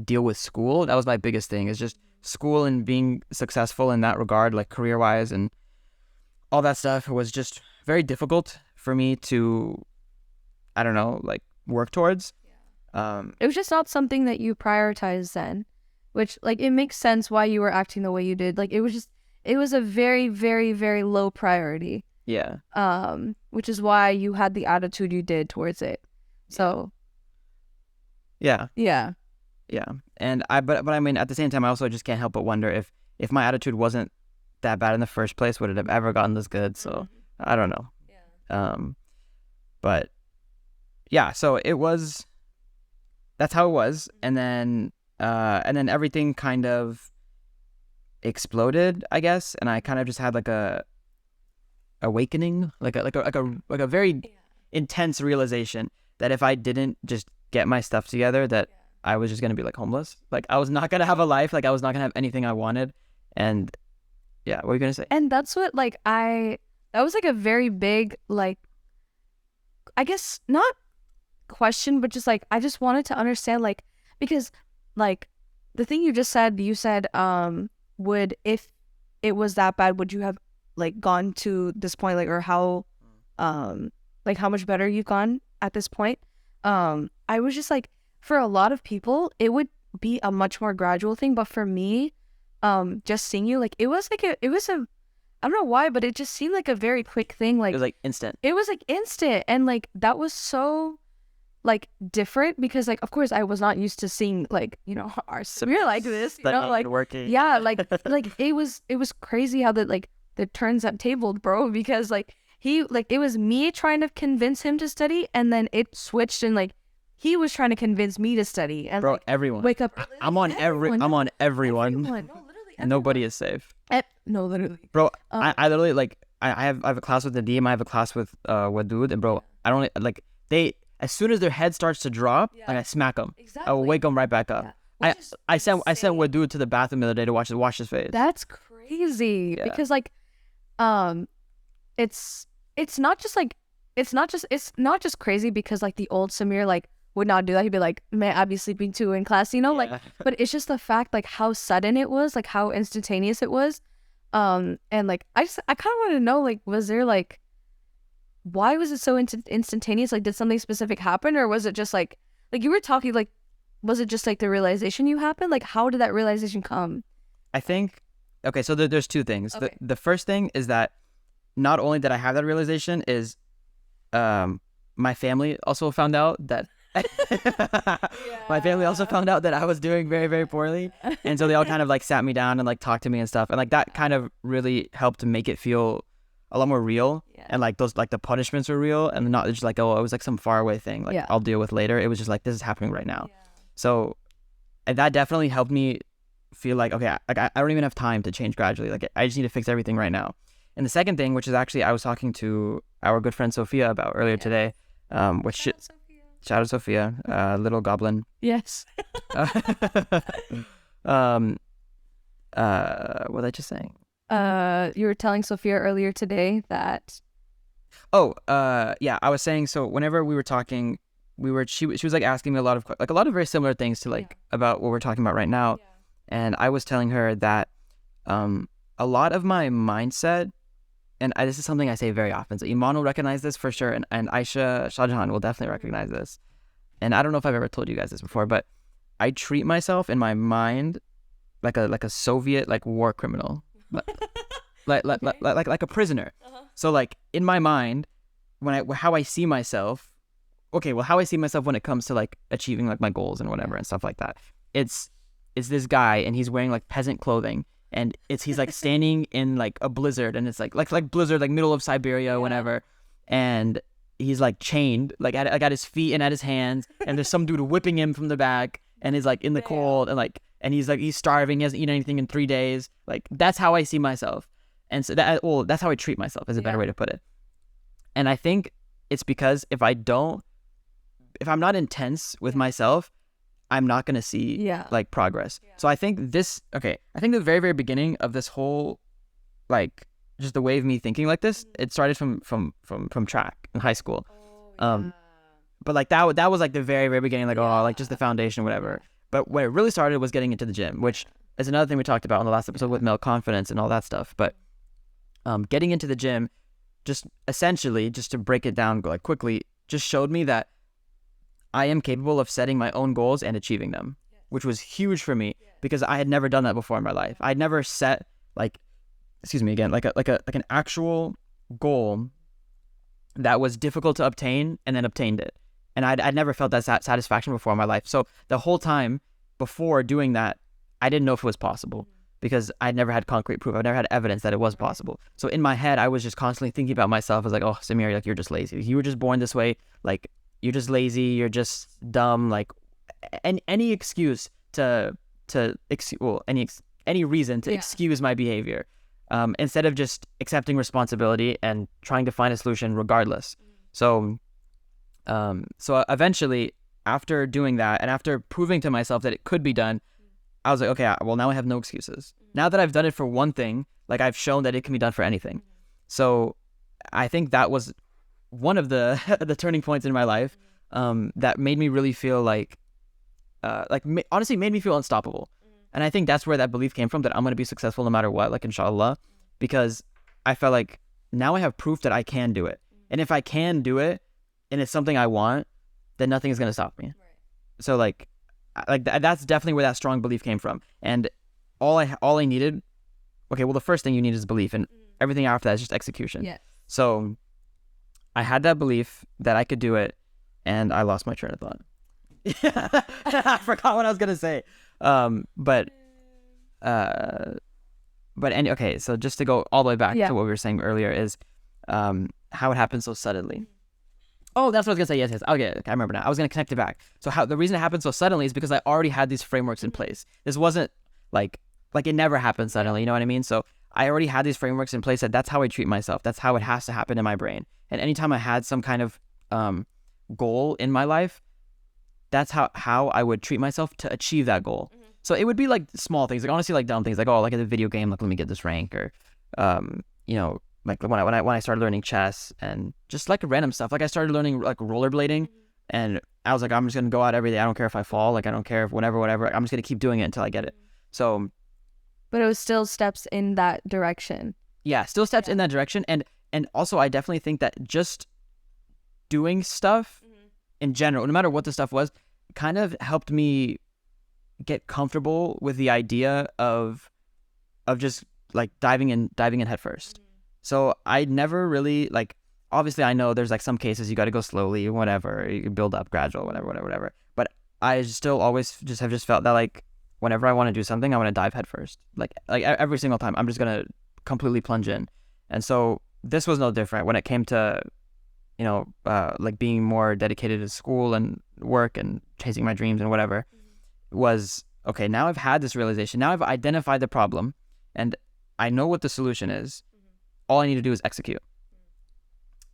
deal with school. That was my biggest thing, is just school and being successful in that regard, like career-wise and all that stuff was just very difficult for me to, I don't know, like work towards. It was just not something that you prioritized then, which like it makes sense why you were acting the way you did. Like it was a very, very, very low priority. Yeah. Which is why you had the attitude you did towards it. So Yeah. yeah. Yeah. And but I mean, at the same time, I also just can't help but wonder if my attitude wasn't that bad in the first place, would it have ever gotten this good? So I don't know. Yeah. But yeah, so that's how it was. And then everything kind of exploded, I guess. And I kind of just had like a awakening, like a very intense realization that if I didn't just get my stuff together, that I was just going to be like homeless. Like I was not going to have a life. Like I was not going to have anything I wanted. And yeah, what were you going to say? And that's what like that was like a very big, like, I guess not question, but just like I just wanted to understand, like, because like the thing you said would, if it was that bad, would you have like gone to this point, like, or how like how much better you've gone at this point? I was just like, for a lot of people it would be a much more gradual thing, but for me, just seeing you, like, it was a I don't know why, but it just seemed like a very quick thing. Like It was like instant. It was like instant, and like that was so like different because like of course I was not used to seeing like, you know, our Samir like this, you know, like working. yeah, like it was crazy how the turns that tabled, bro, because like he, like, it was me trying to convince him to study, and then it switched and like he was trying to convince me to study, and Bro, like, everyone. wake up. I'm on everyone. No, literally Nobody is safe. no, literally. Bro, I literally, like, I have a class with Nadeem, I have a class with Wadud, and bro, I don't, like, they, as soon as their head starts to drop, like, I smack them. Exactly. I will wake them right back up. Yeah. I sent Wadud to the bathroom the other day to wash his face. That's crazy. Yeah. Because like it's not just crazy because like the old Samir like would not do that. He'd be like, man, I'd be sleeping too in class, you know? Like, but it's just the fact like how sudden it was, like how instantaneous it was. And like I kind of want to know, like, was there like, why was it so instantaneous? Like, did something specific happen, or was it just like you were talking, like, was it just like the realization you happened? Like, how did that realization come? I think, okay, so there's two things. Okay. The first thing is that not only did I have that realization, is my family also found out that my family also found out that I was doing very, very poorly. And so they all kind of like sat me down and like talked to me and stuff. And like that kind of really helped to make it feel a lot more real. Yeah. And like those, like the punishments were real and not just like, oh, it was like some far away thing like I'll deal with later. It was just like, this is happening right now. Yeah. So, and that definitely helped me feel like, okay, I don't even have time to change gradually. Like I just need to fix everything right now. And the second thing, which is actually I was talking to our good friend Sophia about earlier today, shout out Sophia, little goblin. Yes. What was I just saying? You were telling Sophia earlier today that. Yeah, I was saying, so whenever we were talking, she was like asking me a lot of very similar things to like about what we're talking about right now. Yeah. And I was telling her that a lot of my mindset, and this is something I say very often, so Iman will recognize this for sure, and Aisha Shahjahan will definitely recognize this. And I don't know if I've ever told you guys this before, but I treat myself in my mind like a Soviet like war criminal, like a prisoner. Uh-huh. So like in my mind, how I see myself, how I see myself when it comes to like achieving like my goals and whatever and stuff like that. It's this guy and he's wearing like peasant clothing and he's like standing in like a blizzard and it's like blizzard, like middle of Siberia, whenever, and he's like chained like at his feet and at his hands, and there's some dude whipping him from the back and he's like in the cold and he's starving, he hasn't eaten anything in 3 days. Like that's how I see myself. And so that's how I treat myself is a better way to put it. And I think it's because if I'm not intense with myself, I'm not going to see like progress. Yeah. So I think the very, very beginning of this whole, like just the way of me thinking like this, it started from track in high school. But like that was like the very, very beginning, like, like just the foundation, whatever. But where it really started was getting into the gym, which is another thing we talked about in the last episode with male confidence and all that stuff. But getting into the gym, just essentially, just to break it down like quickly, just showed me that I am capable of setting my own goals and achieving them, which was huge for me because I had never done that before in my life. I'd never set like an actual goal that was difficult to obtain and then obtained it. And I'd never felt that satisfaction before in my life. So the whole time before doing that, I didn't know if it was possible because I'd never had concrete proof. I'd never had evidence that it was possible. So in my head, I was just constantly thinking about myself as like, oh, Samir, like, you're just lazy. You were just born this way. Like, you're just lazy. You're just dumb. Like, any excuse any reason to excuse my behavior, instead of just accepting responsibility and trying to find a solution regardless. So eventually, after doing that and after proving to myself that it could be done, I was like, okay, well, now I have no excuses. Now that I've done it for one thing, like, I've shown that it can be done for anything. So I think that was one of the the turning points in my life, that made me really feel honestly made me feel unstoppable. And I think that's where that belief came from, that I'm going to be successful no matter what, like, inshallah, because I felt like now I have proof that I can do it. And if I can do it and it's something I want, then nothing is going to stop me. Right. So that's definitely where that strong belief came from. And all I needed, okay, well, the first thing you need is belief, and everything after that is just execution. Yeah. So I had that belief that I could do it, and I lost my train of thought. I forgot what I was gonna say. Okay, so just to go all the way back to what we were saying earlier is how it happened so suddenly. Oh, that's what I was gonna say. Yes. Okay, I remember now. I was gonna connect it back. So the reason it happened so suddenly is because I already had these frameworks in place. This wasn't like it never happened suddenly. You know what I mean? So I already had these frameworks in place. That's how I treat myself. That's how it has to happen in my brain. And anytime I had some kind of goal in my life, that's how I would treat myself to achieve that goal. So it would be like small things, like honestly, like dumb things, like, oh, like in a video game, like, let me get this rank, or like when I started learning chess, and just like random stuff. Like, I started learning like rollerblading, and I was like, I'm just gonna go out every day. I don't care if I fall. Like, I don't care if whatever. I'm just gonna keep doing it until I get it. So, but it was still steps in that direction. Yeah, still steps in that direction, and also I definitely think that just doing stuff in general, no matter what the stuff was, kind of helped me get comfortable with the idea of just like diving in head first. So I never really, like, obviously I know there's like some cases you got to go slowly, whatever, you build up gradual, whatever. But I still always have felt that, like, whenever I want to do something, I want to dive head first. Like every single time, I'm just gonna completely plunge in. And so this was no different when it came to, like, being more dedicated to school and work and chasing my dreams and whatever. Was, okay, now I've had this realization. Now I've identified the problem and I know what the solution is. All I need to do is execute.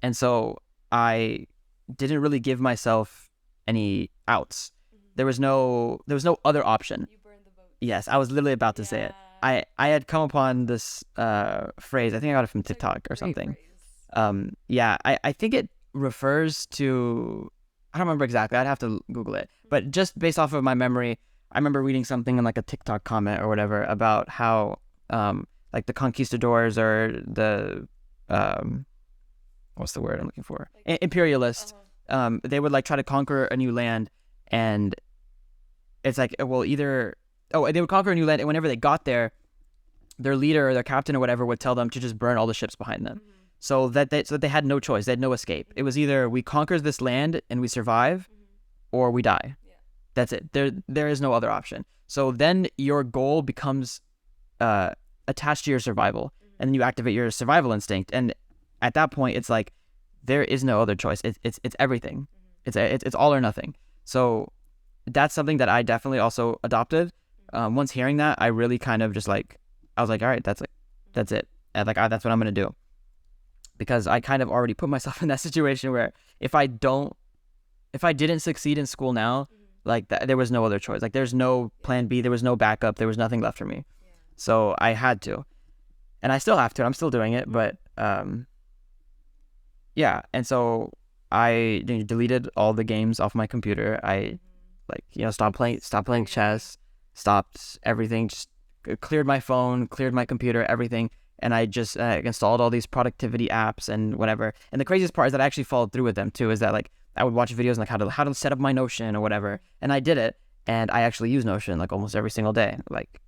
And so I didn't really give myself any outs. There was no other option. You burned the boat. Yes, I was literally about to say it. I had come upon this phrase. I think I got it from TikTok or something. I think it refers to, I don't remember exactly. I'd have to Google it. But just based off of my memory, I remember reading something in like a TikTok comment or whatever about how like the conquistadors, or the what's the word I'm looking for? Imperialists. They would like try to conquer a new land, and it's like, well, they would conquer a new land, and whenever they got there, their leader or their captain or whatever would tell them to just burn all the ships behind them. So that they had no choice. They had no escape. It was either we conquer this land and we survive, or we die. That's it. There is no other option. So then your goal becomes attached to your survival, and then you activate your survival instinct. And at that point, it's like there is no other choice. It's everything. It's all or nothing. So that's something that I definitely also adopted. Once hearing that, I really kind of just like, I was like, all right, that's it. And like, that's what I'm gonna do, because I kind of already put myself in that situation where if I didn't succeed in school now, like there was no other choice. Like, there's no plan B. There was no backup. There was nothing left for me. So I had to, and I still have to. I'm still doing it, but yeah. And so I deleted all the games off my computer. I stopped playing chess, stopped everything, just cleared my phone, cleared my computer, everything. And I just installed all these productivity apps and whatever. And the craziest part is that I actually followed through with them too, is that like I would watch videos on like how to set up my Notion or whatever, and I did it, and I actually use Notion like almost every single day. Like,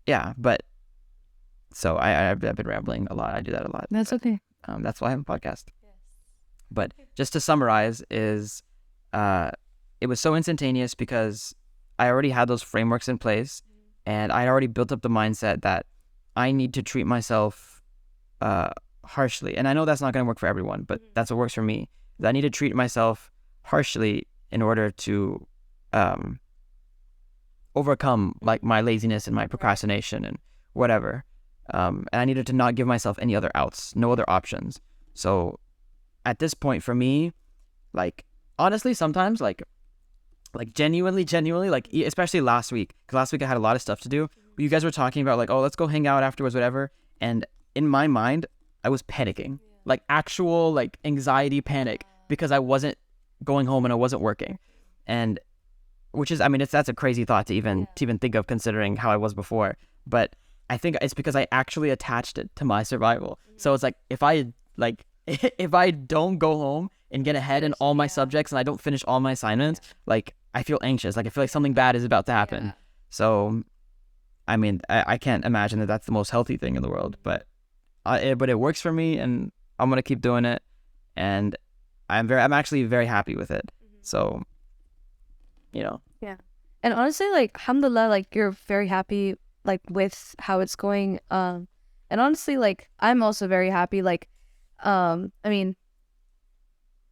yeah, but so I've been rambling a lot. I do that a lot. That's okay. That's why I have a podcast. Yes. But just to summarize, is it was so instantaneous because I already had those frameworks in place, and I already built up the mindset that I need to treat myself harshly. And I know that's not going to work for everyone, but that's what works for me. I need to treat myself harshly in order to overcome like my laziness and my procrastination and whatever. And I needed to not give myself any other outs, no other options. So at this point for me, like honestly, sometimes like genuinely, like especially last week, because last week I had a lot of stuff to do. You guys were talking about like, oh, let's go hang out afterwards, whatever. And in my mind, I was panicking, like actual like anxiety panic, because I wasn't going home and I wasn't working. And which is, I mean, that's a crazy thought to even think of, considering how I was before. But I think it's because I actually attached it to my survival. So it's like, if I don't go home and get ahead in all my subjects and I don't finish all my assignments, like I feel anxious. Like I feel like something bad is about to happen. So, I mean, I can't imagine that that's the most healthy thing in the world, but it works for me, and I'm going to keep doing it. And I'm actually very happy with it. So, you know. Yeah. And honestly, like, alhamdulillah, like, you're very happy, like, with how it's going. And honestly, like, I'm also very happy. Like, I mean,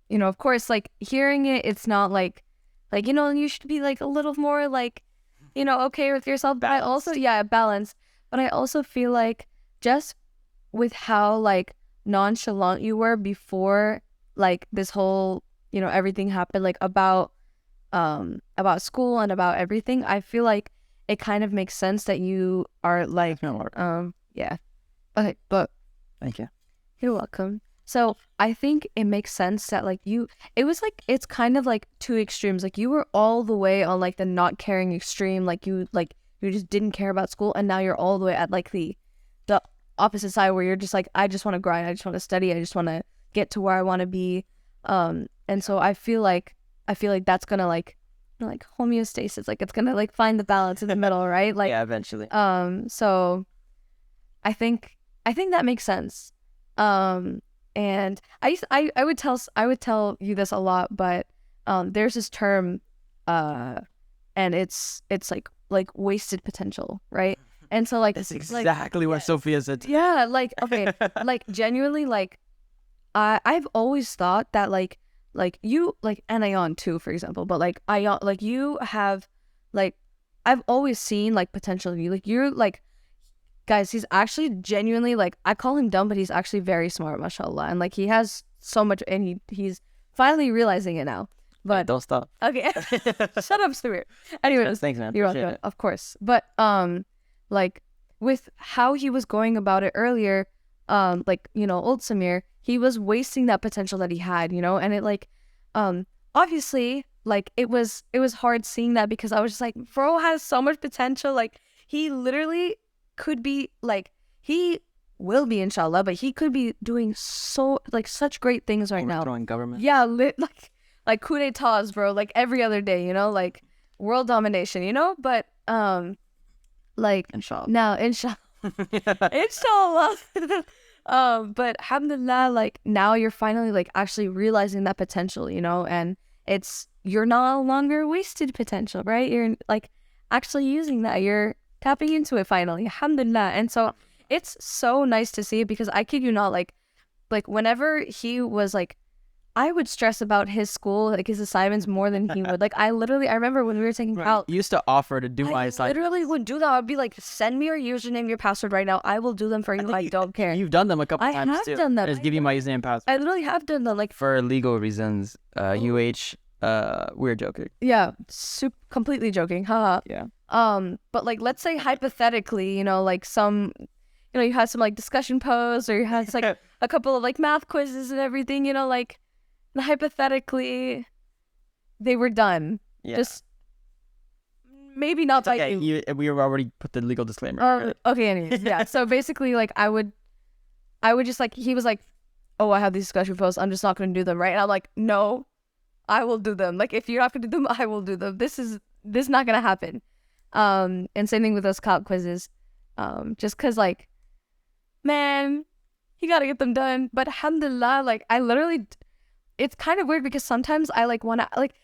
you know, of course, like, hearing it, it's not like, you know, you should be, like, a little more, like, you know, okay with yourself. But I also, balance. But I also feel like just with how, like, nonchalant you were before, like, this whole, you know, everything happened, like, about school and about everything, I feel like it kind of makes sense that you are like, yeah. Okay, but thank you. You're welcome. So I think it makes sense that like it was like, it's kind of like two extremes. Like you were all the way on like the not caring extreme, like you just didn't care about school, and now you're all the way at like the opposite side where you're just like, I just want to grind, I just want to study, I just want to get to where I want to be. And so I feel like that's gonna like homeostasis, like it's gonna like find the balance in the middle, right? Like yeah, eventually. So I think that makes sense. And I would tell you this a lot, but there's this term, and it's like wasted potential, right? And so like that's exactly what Sophia said. Yeah, like okay, like genuinely, like I've always thought that like you, like, and Ion too, for example, but like Ion, like you have, like, I've always seen like potential in you. Like you're like, guys, he's actually genuinely, like, I call him dumb, but he's actually very smart, mashallah, and like he has so much, and he's finally realizing it now. But hey, don't stop. Okay, shut up, Samir. Anyways, thanks, man. You're welcome, of course. But like with how he was going about it earlier, like, you know, old Samir, he was wasting that potential that he had, you know, and it like, obviously, like it was hard seeing that, because I was just like, bro has so much potential. Like he literally could be, like, he will be, inshallah, but he could be doing so, like, such great things right now. Overthrowing government. Yeah, like coup d'etats, bro, like every other day, you know, like world domination, you know, but like inshallah. Now inshallah. Inshallah. But alhamdulillah, like now you're finally like actually realizing that potential, you know, and you're no longer wasted potential, right? You're like actually using that, you're tapping into it finally, alhamdulillah. And so it's so nice to see, because I kid you not, like whenever he was like, I would stress about his school, like his assignments, more than he would. Like I remember when we were taking calc, you used to offer to do my assignments. I literally would do that. I'd be like, send me your username, your password right now. I will do them for you. I don't care. You've done them a couple times too. I have done them. Just give you my username and password. I literally have done them, like for legal reasons. We're joking. Yeah, completely joking. Haha. Yeah. But like, let's say hypothetically, you know, like some, you know, you had some like discussion posts, or you had like a couple of like math quizzes and everything, you know, like hypothetically they were done. Yeah. Just maybe not by you. We already put the legal disclaimer. Okay, anyways, yeah. So basically, like I would just like, he was like, oh, I have these discussion posts, I'm just not going to do them, right? And I'm like, no, I will do them. Like, if you're not going to do them, I will do them. This is not going to happen. And same thing with those calc quizzes. Just because, like, man, you got to get them done. But alhamdulillah, like, I literally, it's kind of weird because sometimes I, like, want to, like,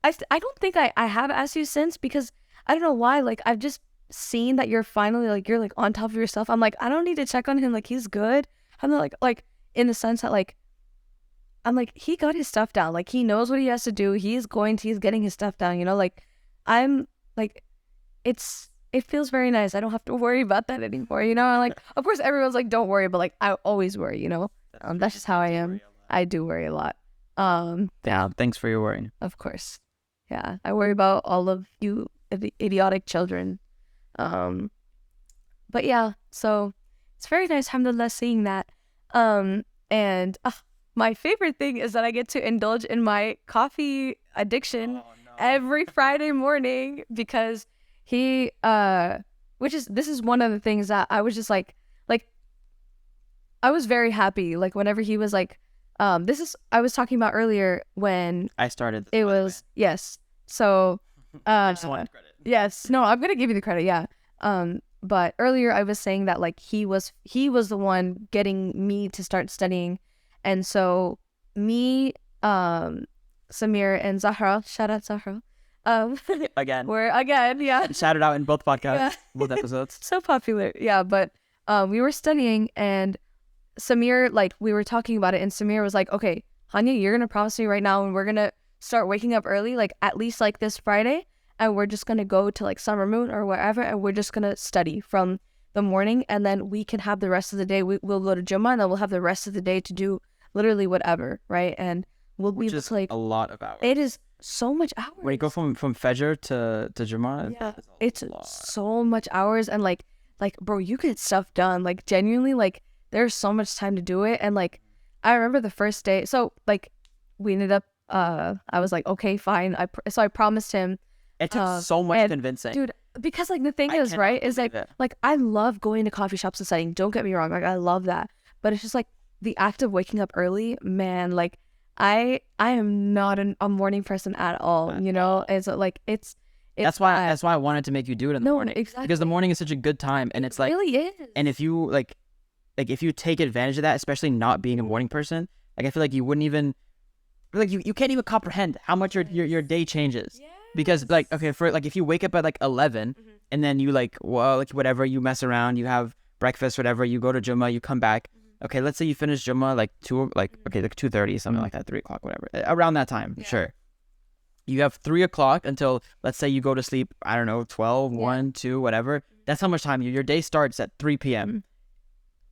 I don't think I have asked you since, because I don't know why. Like, I've just seen that you're finally, like, you're, like, on top of your stuff. I'm like, I don't need to check on him. Like, he's good. I'm like, in the sense that, like, I'm like, he got his stuff down. Like, he knows what he has to do. He's getting his stuff down, you know? Like, I'm, like, it feels very nice. I don't have to worry about that anymore, you know? I'm like, of course, everyone's like, don't worry, but, like, I always worry, you know? That's just how I am. I do worry a lot. Yeah, thanks for your worrying. Of course. Yeah, I worry about all of you idiotic children. But yeah, so it's very nice, alhamdulillah, seeing that. And my favorite thing is that I get to indulge in my coffee addiction every Friday morning, because he, this is one of the things that I was just like, I was very happy, like, whenever he was like, I was talking about earlier when I started this, it was, yes. So, I just wanted credit. yes, no, I'm going to give you the credit. Yeah. But earlier I was saying that, like, he was the one getting me to start studying. And so me, Samir and Zahra, shout out Zahra. Again. Yeah. Shouted out in both podcasts, Yeah. both episodes. So popular. Yeah. But, we were studying, and Samir, like, we were talking about it, and Samir was like, okay, Haania, you're going to promise me right now, and we're going to start waking up early, like, at least, like, this Friday, and we're just going to go to, like, Summer Moon or wherever, and we're just going to study from the morning, and then we can have the rest of the day. We'll go to Jummah, and then we'll have the rest of the day to do literally whatever, right? And we'll be just like, a lot of hours. it is so much hours. When you go from Fajr to Jummah, yeah, it's so much hours, and like, bro, you get stuff done, like, genuinely, like, there's so much time to do it. And, like, I remember the first day, so, like, we ended up, I was like, okay, fine. So I promised him. It took so much convincing. Dude, because, like, the thing is, right, is like, I love going to coffee shops and studying. Don't get me wrong. Like, I love that. But it's just, like, the act of waking up early, man, like, I am not a morning person at all, you know? It's, like, it's that's why I wanted to make you do it in the morning. Exactly. Because the morning is such a good time, and it's like, it really is. And if you, like, if you take advantage of that, especially not being a morning person, like, I feel like you wouldn't even, like, you can't even comprehend how much your day changes. Yes. Because, like, okay, for, like, if you wake up at, like, 11, and then you, like, well, like, whatever, you mess around, you have breakfast, whatever, you go to Jummah, you come back. Okay, let's say you finish Jummah, like, 2:30, something like that, 3 o'clock, whatever. Around that time, sure. You have 3 o'clock until, let's say you go to sleep, I don't know, 12, 1, 2, whatever. That's how much time your day starts at 3 p.m.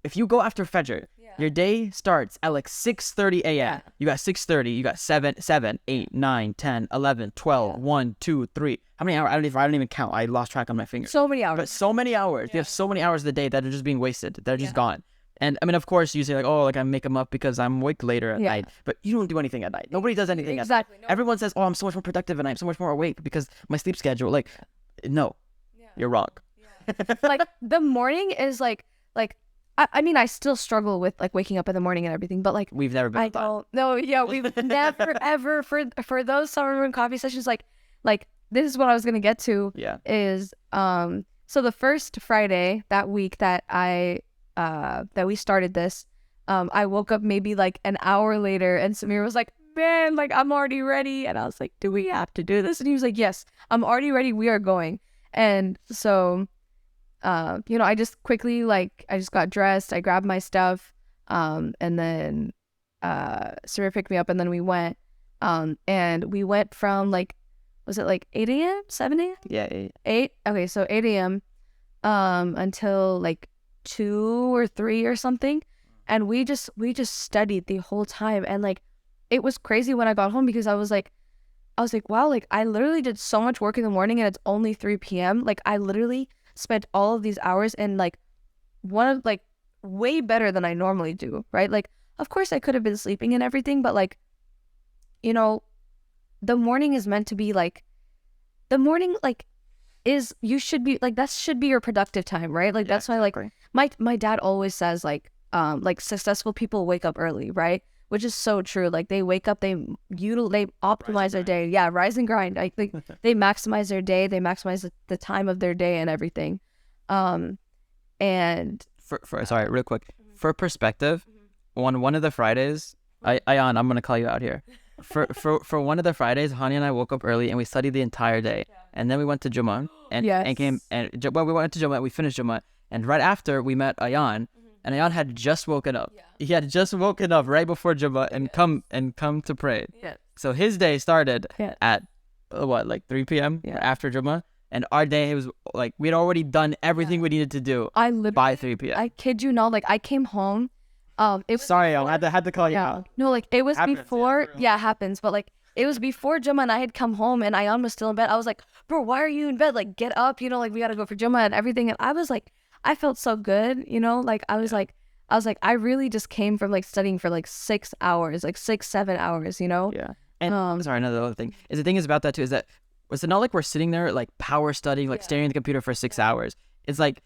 If you go after Fajr, your day starts at, like, 6:30 a.m. Yeah. You got 6:30, you got 7, 8, 9, 10, 11, 12, 1, 2, 3. How many hours? I don't even count. I lost track on my fingers. So many hours. But so many hours. You have so many hours of the day that are just being wasted. They're just gone. And, I mean, of course, you say, like, oh, like, I make them up because I'm awake later at night. But you don't do anything at night. Nobody does anything at night. Everyone says, oh, I'm so much more productive at night. I'm so much more awake because my sleep schedule. Like, no, you're wrong. Like, the morning is, like, I mean, I still struggle with, like, waking up in the morning and everything, but, like, we've never been. I don't. No, yeah, we've never ever for those Summer Moon coffee sessions. Like, this is what I was gonna get to. Yeah. Is so the first Friday that week that that we started this, I woke up maybe like an hour later, and Samir was like, "Man, like, I'm already ready," and I was like, "Do we have to do this?" And he was like, "Yes, I'm already ready. We are going." And so, you know, I just quickly, like, I just got dressed, I grabbed my stuff, and then Samir picked me up, and then we went, and we went from, like, was it like 8 a.m., 7 a.m.? Yeah, 8. Okay, so 8 a.m. Until like 2 or 3 or something, and we just studied the whole time. And, like, it was crazy when I got home, because I was like, wow, like, I literally did so much work in the morning, and it's only 3 p.m. Like, I literally spent all of these hours, and, like, way better than I normally do, right? Like, of course I could have been sleeping and everything, but, like, you know, the morning is meant to be, like, the morning, like, you should be, like, that should be your productive time, right? Like, that's why, like, my dad always says, like, like successful people wake up early, right? Which is so true. Like they wake up, they optimize their day. Yeah, rise and grind. I think they maximize their day. They maximize the time of their day and everything. And sorry, real quick, for perspective, on one of the Fridays, Ayan, I'm gonna call you out here. For one of the Fridays, Haania and I woke up early and we studied the entire day, and then we went to Jummah and we went to Jummah. We finished Jummah, and right after we met Ayan, and Ayan had just woken up. He had just woken up right before Jummah and come to pray. So his day started at like 3 p.m. after Jummah, and our day was like we'd already done everything we needed to do by 3 p.m. I kid you not, like I came home. It was Sorry, I had to call you out. No, like it was Happens, before. yeah, It happens, but like it was before Jummah, and I had come home, and Ayan was still in bed. I was like, bro, why are you in bed? Like, get up, like we gotta go for Jummah and everything. And I was like, I felt so good, like I was like, I really just came from like studying for like 6 hours, like 6-7 hours, Yeah. And sorry, another other thing is the thing is about that too is that it's not like we're sitting there like power studying, like staring at the computer for 6 hours. It's like,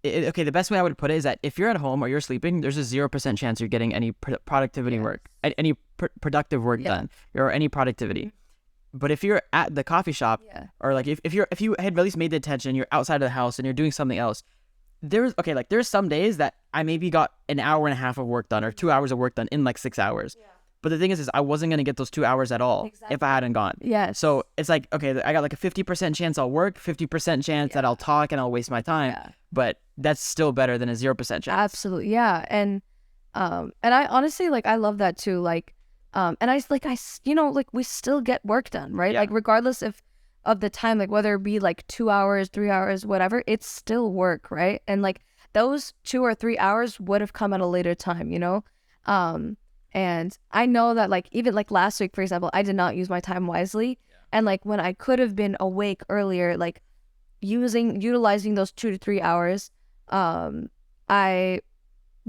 okay, the best way I would put it is that if you're at home or you're sleeping, there's a 0% chance you're getting any productivity work, any productive work done, or any productivity. But if you're at the coffee shop, or like if you had at least made the attention, you're outside of the house and you're doing something else. There's some days that I maybe got an hour and a half of work done or 2 hours of work done in like 6 hours. But the thing is I wasn't going to get those 2 hours at all if I hadn't gone. So it's like, okay, I got like a 50% chance I'll work, 50% chance that I'll talk and I'll waste my time. But that's still better than a 0% chance. Absolutely. Yeah. And I honestly, like, I love that too. Like, and I like we still get work done, right? Like regardless of the time, like whether it be like 2 hours, 3 hours, whatever, it's still work, right? And like those 2 or 3 hours would have come at a later time, and I know that like even like last week, for example, I did not use my time wisely. And like when I could have been awake earlier, like utilizing those 2 to 3 hours, I think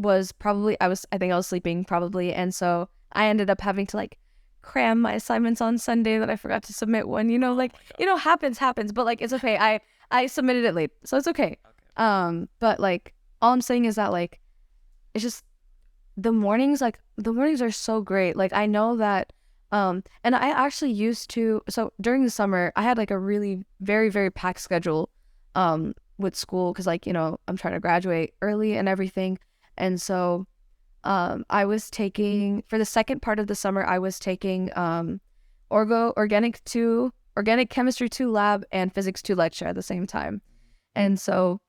I was sleeping probably. And so I ended up having to like cram my assignments on Sunday that I forgot to submit one, happens, but like, it's okay. I submitted it late, so it's okay. But like, all I'm saying is that like, it's just the mornings are so great. Like I know that, and I actually used to, so during the summer, I had like a really very, very packed schedule, with school. Cause like, I'm trying to graduate early and everything. And so, I was taking, for the second part of the summer, I was taking, organic chemistry 2 lab and physics 2 lecture at the same time. And so,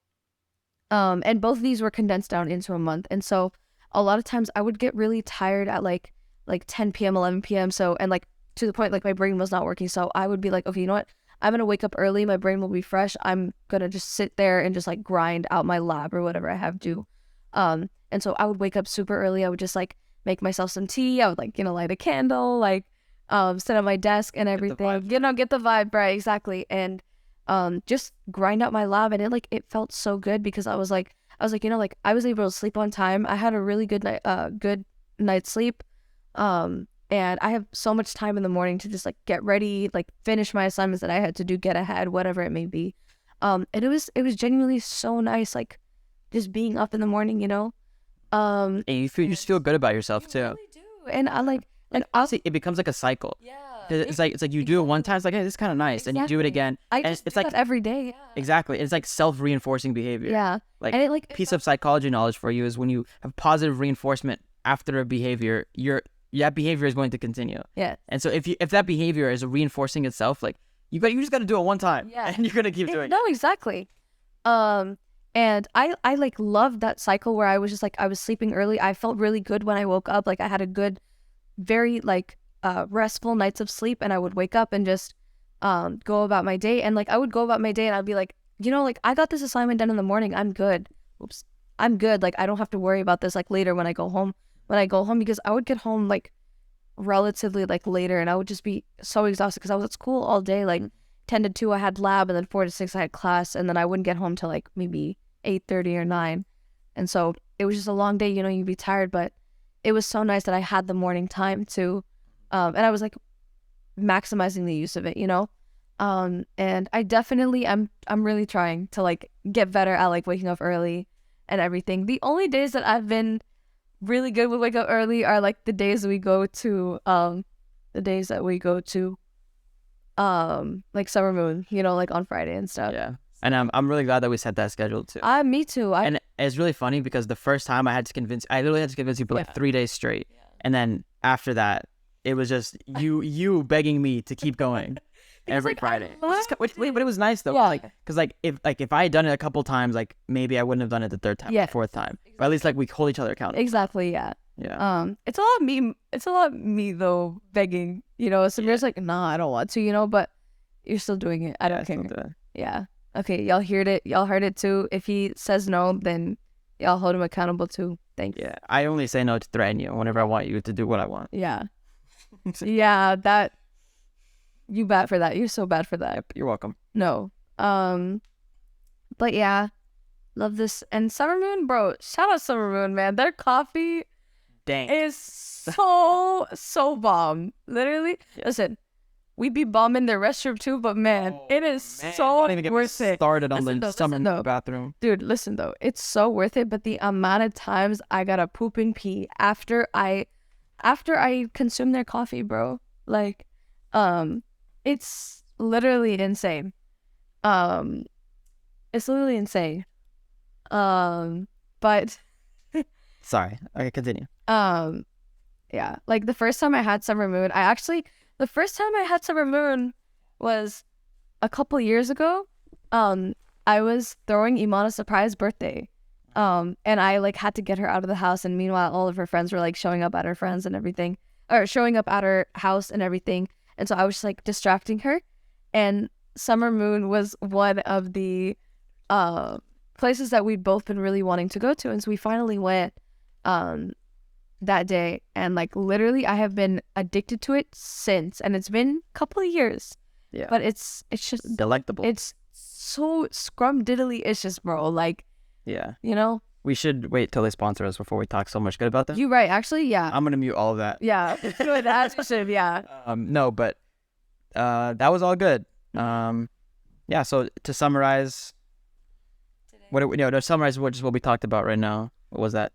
and both of these were condensed down into a month. And so a lot of times I would get really tired at like 10 p.m., 11 p.m. So, and like to the point, like my brain was not working. So I would be like, okay, you know what? I'm going to wake up early. My brain will be fresh. I'm going to just sit there and just like grind out my lab or whatever I have to. And so I would wake up super early. I would just like make myself some tea. I would like, light a candle, like, sit at my desk and everything, get the vibe, right? Exactly. And, just grind out my lab. And it felt so good because I was like, I was able to sleep on time. I had a really good night's sleep. And I have so much time in the morning to just like get ready, like finish my assignments that I had to do, get ahead, whatever it may be. And it was genuinely so nice, like just being up in the morning, And you just feel good about yourself too. Really do. And I like, and honestly, it becomes like a cycle. Yeah. It's like you do it one time, it's like, hey, this is kind of nice, and you do it again. I just do that every day. Yeah. Exactly. It's like self-reinforcing behavior. Yeah. Like, and it piece of psychology knowledge for you is when you have positive reinforcement after a behavior, that behavior is going to continue. Yeah. And so if that behavior is reinforcing itself, like you just got to do it one time, and you're gonna keep doing it. No, exactly. And I like loved that cycle where I was just like, I was sleeping early. I felt really good when I woke up. Like I had a good, very like restful nights of sleep, and I would wake up and just go about my day. And like I would go about my day and I'd be like, like I got this assignment done in the morning. I'm good. I'm good. Like I don't have to worry about this like later when I go home. Because I would get home like relatively like later, and I would just be so exhausted because I was at school all day. Like 10 to 2 I had lab, and then 4 to 6 I had class, and then I wouldn't get home till like maybe 8:30 or 9. And so it was just a long day, you'd be tired, but it was so nice that I had the morning time to and I was like maximizing the use of it, and I definitely I'm really trying to like get better at like waking up early and everything. The only days that I've been really good with wake up early are like the days we go to like Summer Moon, you know, like on Friday and stuff. Yeah. And I'm really glad that we set that schedule too. Me too. And it's really funny because the first time I literally had to convince you for like 3 days straight. Yeah. And then after that, it was just you begging me to keep going every Friday. But it was nice though. Yeah. Because if I had done it a couple times, like maybe I wouldn't have done it the third time, or fourth time. Exactly. But at least like we hold each other accountable. Exactly. Yeah. Yeah. It's a lot of me though begging. You know, Samir's like, nah, I don't want to. You know, but you're still doing it. I don't care. Yeah. Okay, y'all heard it. Y'all heard it too. If he says no, then y'all hold him accountable too. Thank you. Yeah, I only say no to threaten you whenever I want you to do what I want. Yeah. Yeah, that you bad for that. You're so bad for that. You're welcome. No. But yeah, love this. And Summer Moon, bro, shout out Summer Moon, man. Their coffee is so bomb. Literally. Yeah. Listen, we be bombing their restroom too, but man, it is so worth it. Started on the Summer bathroom. Dude, listen though, it's so worth it, but the amount of times I gotta poop and pee after I consume their coffee, bro. Like, it's literally insane. It's literally insane. But sorry. Okay, continue. Yeah. Like the first time I had Summer Moon, the first time I had Summer Moon was a couple years ago. I was throwing Iman a surprise birthday. And I like had to get her out of the house, and meanwhile all of her friends were like showing up at her friends and everything, or showing up at her house and everything. And so I was just like distracting her, and Summer Moon was one of the places that we'd both been really wanting to go to, and so we finally went that day, and like literally I have been addicted to it since, and it's been a couple of years. Yeah, but it's just delectable. It's so scrumdiddly-icious, bro. Like, yeah, you know, we should wait till they sponsor us before we talk so much good about them. You right, actually. Yeah, I'm gonna mute all of that. Yeah, good. That's should. Yeah. No, but that was all good. Yeah. So to summarize, to summarize what we talked about right now. What was that?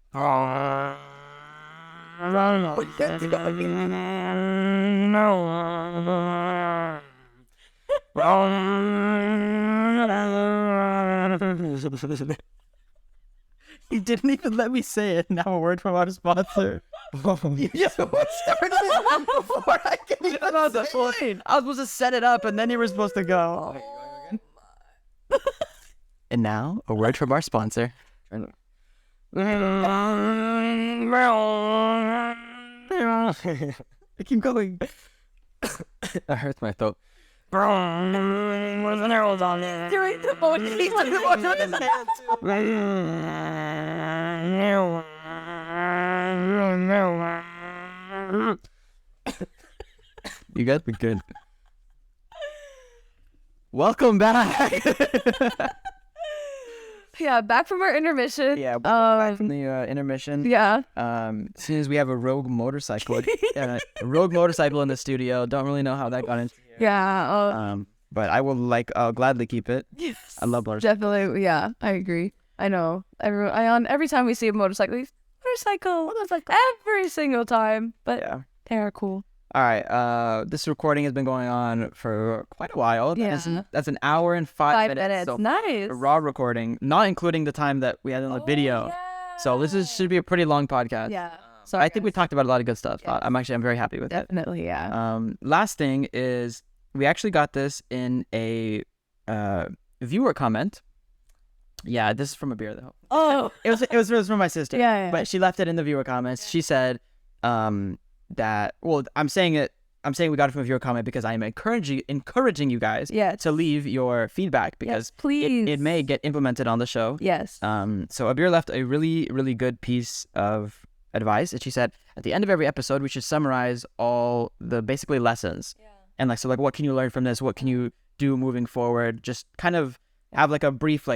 You didn't even let me say it. Now a word from our sponsor. You just started it before I can even say it. I was supposed to set it up, and then you were supposed to go. And now a word from our sponsor. I keep going. That hurts my throat. Where's the arrows on there? Doing the You good? We good. Welcome back. Yeah, back from our intermission. Yeah, back from the intermission. Yeah. As soon as we have a rogue motorcycle, a rogue motorcycle in the studio. Don't really know how that got into here. Yeah. But I will I'll gladly keep it. Yes. I love motorcycles. Definitely. Yeah, I agree. I know. Every time we see a motorcycle, every single time. But yeah, they are cool. All right. This recording has been going on for quite a while. Yeah. That's an hour and 5 minutes. So nice. A raw recording, not including the time that we had in the video. Yeah. So this should be a pretty long podcast. Yeah. So I think we talked about a lot of good stuff. Yeah. I'm very happy with it. Definitely. Yeah. Last thing is we actually got this in a viewer comment. Yeah, this is from a beer though. Oh. It was from my sister. Yeah. But she left it in the viewer comments. Yeah. She said that I'm saying we got it from a viewer comment because I am encouraging you guys to leave your feedback because please. It may get implemented on the show. Yes. So Abir left a really, really good piece of advice, and she said at the end of every episode we should summarize all the basically lessons. Yeah. And what can you learn from this? What can you do moving forward? Just kind of have a brief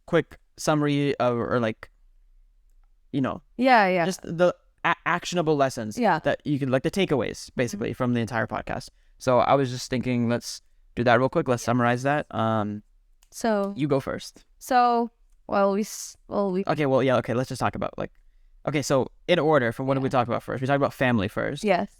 quick summary of just the actionable lessons that you can the takeaways basically from the entire podcast. So I was just thinking, let's do that real quick. Let's summarize that. So you go first. So Okay, well, yeah, okay, let's just talk about, like, okay, so in order, from what did we talk about first? We talked about family first. Yes.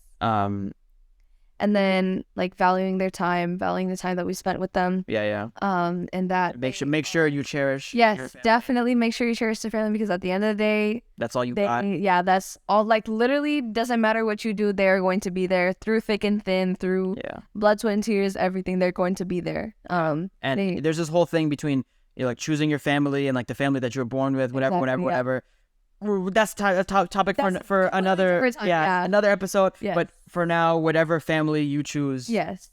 And then, like, valuing their time, valuing the time that we spent with them. Yeah. And that Make sure you cherish. Yes, definitely make sure you cherish the family, because at the end of the day, that's all you got. Yeah, that's all. Like, literally, doesn't matter what you do, they're going to be there through thick and thin, through blood, sweat, and tears, everything. They're going to be there. And there's this whole thing between, you know, like, choosing your family and, like, the family that you were born with, whatever. That's a topic for another another episode. Yes. But for now, whatever family you choose, yes,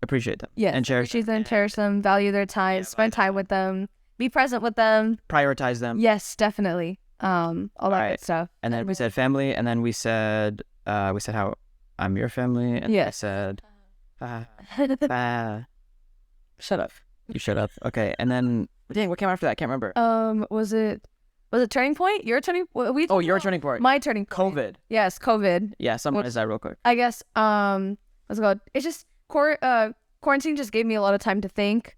appreciate them. Yes, and cherish them. Cherish them, value their time, spend time with them, be present with them, prioritize them. Yes, definitely. All that good stuff. And then we said family, and then we said how I'm your family, and I said shut up. You shut up. Okay, and then dang, what came after that? I can't remember. Was it turning point? Your turning point? Your turning point. My turning point. COVID. Yes, COVID. Yeah, summarize that real quick. I guess what's it called? It's just quarantine just gave me a lot of time to think.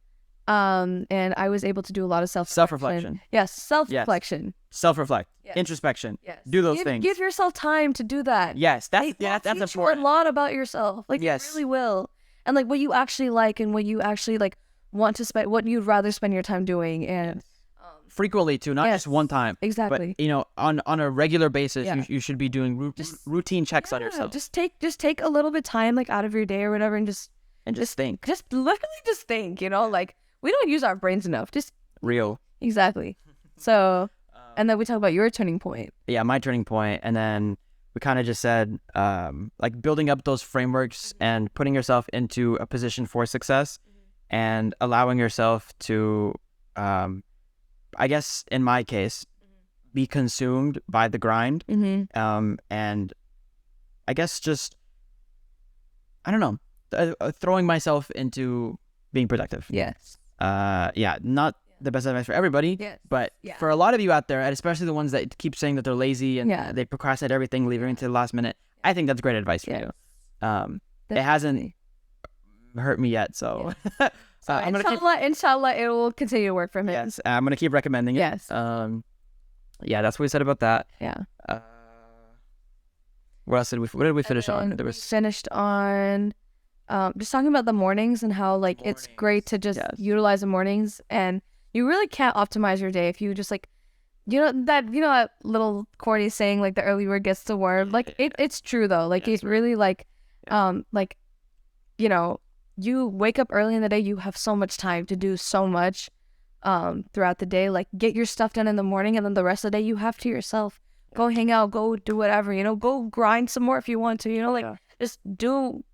And I was able to do a lot of self-reflection. Yes, self-reflection. Self-reflect. Yes. Introspection. Yes. Do those things. Give yourself time to do that. Yes, that's teach important. You a lot about yourself. Like, it really will. And, like, what you actually like and what you actually, like, want to spend, what you'd rather spend your time doing. And frequently too, not just one time. Exactly. But, you know, on a regular basis, you should be doing routine checks on yourself. Just take a little bit of time, like, out of your day or whatever, and just think. Just literally just think, you know, like, we don't use our brains enough. Just real. Exactly. So, and then we talk about your turning point. Yeah, my turning point, and then we kind of just said, like, building up those frameworks and putting yourself into a position for success, and allowing yourself to, I guess in my case, be consumed by the grind, and I guess just, I don't know, throwing myself into being productive. Yes. Not the best advice for everybody, but for a lot of you out there, and especially the ones that keep saying that they're lazy and they procrastinate everything, leaving it to the last minute, I think that's great advice for you. It hasn't hurt me yet, so so inshallah it will continue to work for me. Yes, I'm gonna keep recommending it. Yes. That's what we said about that. What else what did we finish on? We finished on just talking about the mornings and how, like, it's great to just utilize the mornings, and you really can't optimize your day if you just, like, you know that little corny saying, like, the early bird gets the worm. Like, it's true though. Like, it's really like you know, you wake up early in the day, you have so much time to do so much throughout the day. Like, get your stuff done in the morning, and then the rest of the day you have to yourself. Go hang out, go do whatever, you know, go grind some more if you want to, you know, like, just do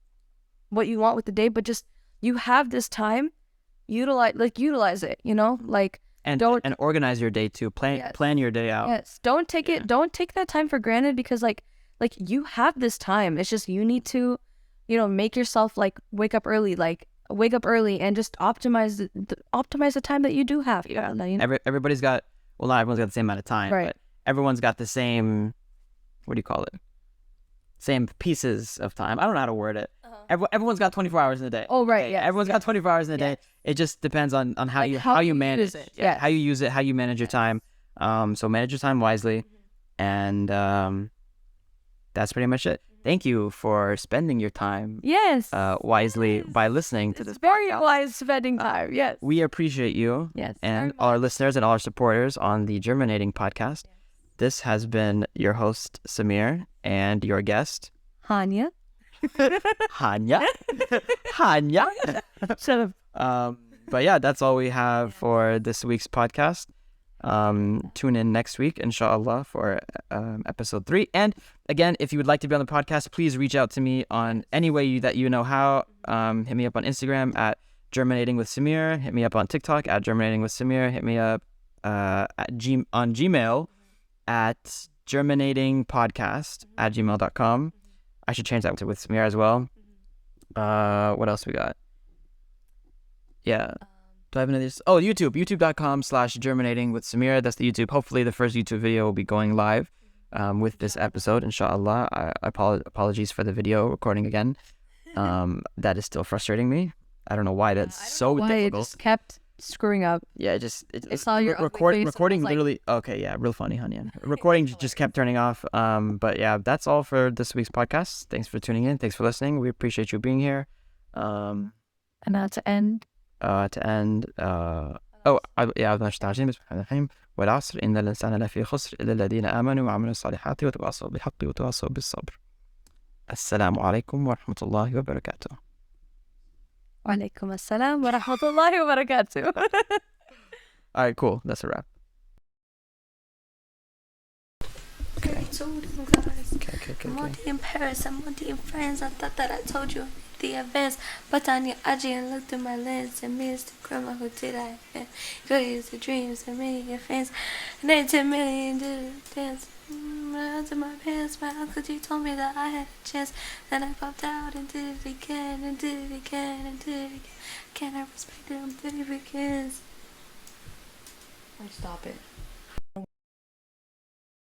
what you want with the day, but just, you have this time, utilize it, you know, like, and organize your day too. Plan your day out. Yes. Don't take that time for granted, because like you have this time. It's just, you need to, you know, make yourself, like, wake up early and just optimize the time that you do have. Yeah. You know? Everybody's got, well, not everyone's got the same amount of time, right? But everyone's got the same, what do you call it? Same pieces of time. I don't know how to word it. Everyone's got 24 hours in a day. Oh, right. Yeah. Everyone's got 24 hours in a day. It just depends on how you manage it. Yeah. How you use it, how you manage your time. So manage your time wisely, and that's pretty much it. Thank you for spending your time wisely by listening to this. Very wise spending time. Yes. We appreciate you. Yes. And all our listeners and all our supporters on the Germinating podcast. Yes. This has been your host, Samir, and your guest, Haania. Haania. Shut up. But yeah, that's all we have for this week's podcast. Tune in next week, inshallah, for episode 3. And again, if you would like to be on the podcast, please reach out to me on any way that you know how. Hit me up on Instagram at Germinating with Samir. Hit me up on TikTok at Germinating with Samir. Hit me up on Gmail at germinatingpodcast@gmail.com. I should change that to with Samir as well. What else we got? Yeah. Do I have any of these? Oh, YouTube. YouTube.com/germinating with Samir. That's the YouTube. Hopefully the first YouTube video will be going live with this episode, inshallah. Apologies for the video recording again. That is still frustrating me. I don't know why that's so difficult. It just kept screwing up. Yeah, I saw your ugly recording. face, Recording and I was like- literally. Okay, yeah, real funny, Haania. Recording just kept turning off. But yeah, that's all for this week's podcast. Thanks for tuning in. Thanks for listening. We appreciate you being here. And now to end. أعوذ بالله من الشيطان الرجيم والعصر إن الإنسان لفي خسر إلا الذين آمنوا وعملوا الصالحات وتواصوا بالحق وتواصوا بالصبر. السلام عليكم ورحمة الله وبركاته. وعليكم السلام ورحمة الله وبركاته. All right, cool. That's a wrap. I told him, guys. I'm already in Paris. I'm already in France. I thought that I told you the advance. But Haania Raja and looked through my lens and me Instagram. Who did I offend? Girl, it's the dreams and many your fans. And they 10 million did a dance. I to my pants. My uncle G told me that I had a chance. Then I popped out and did it again and did it again and did it again. Can I respect him? Did it because? Stop it.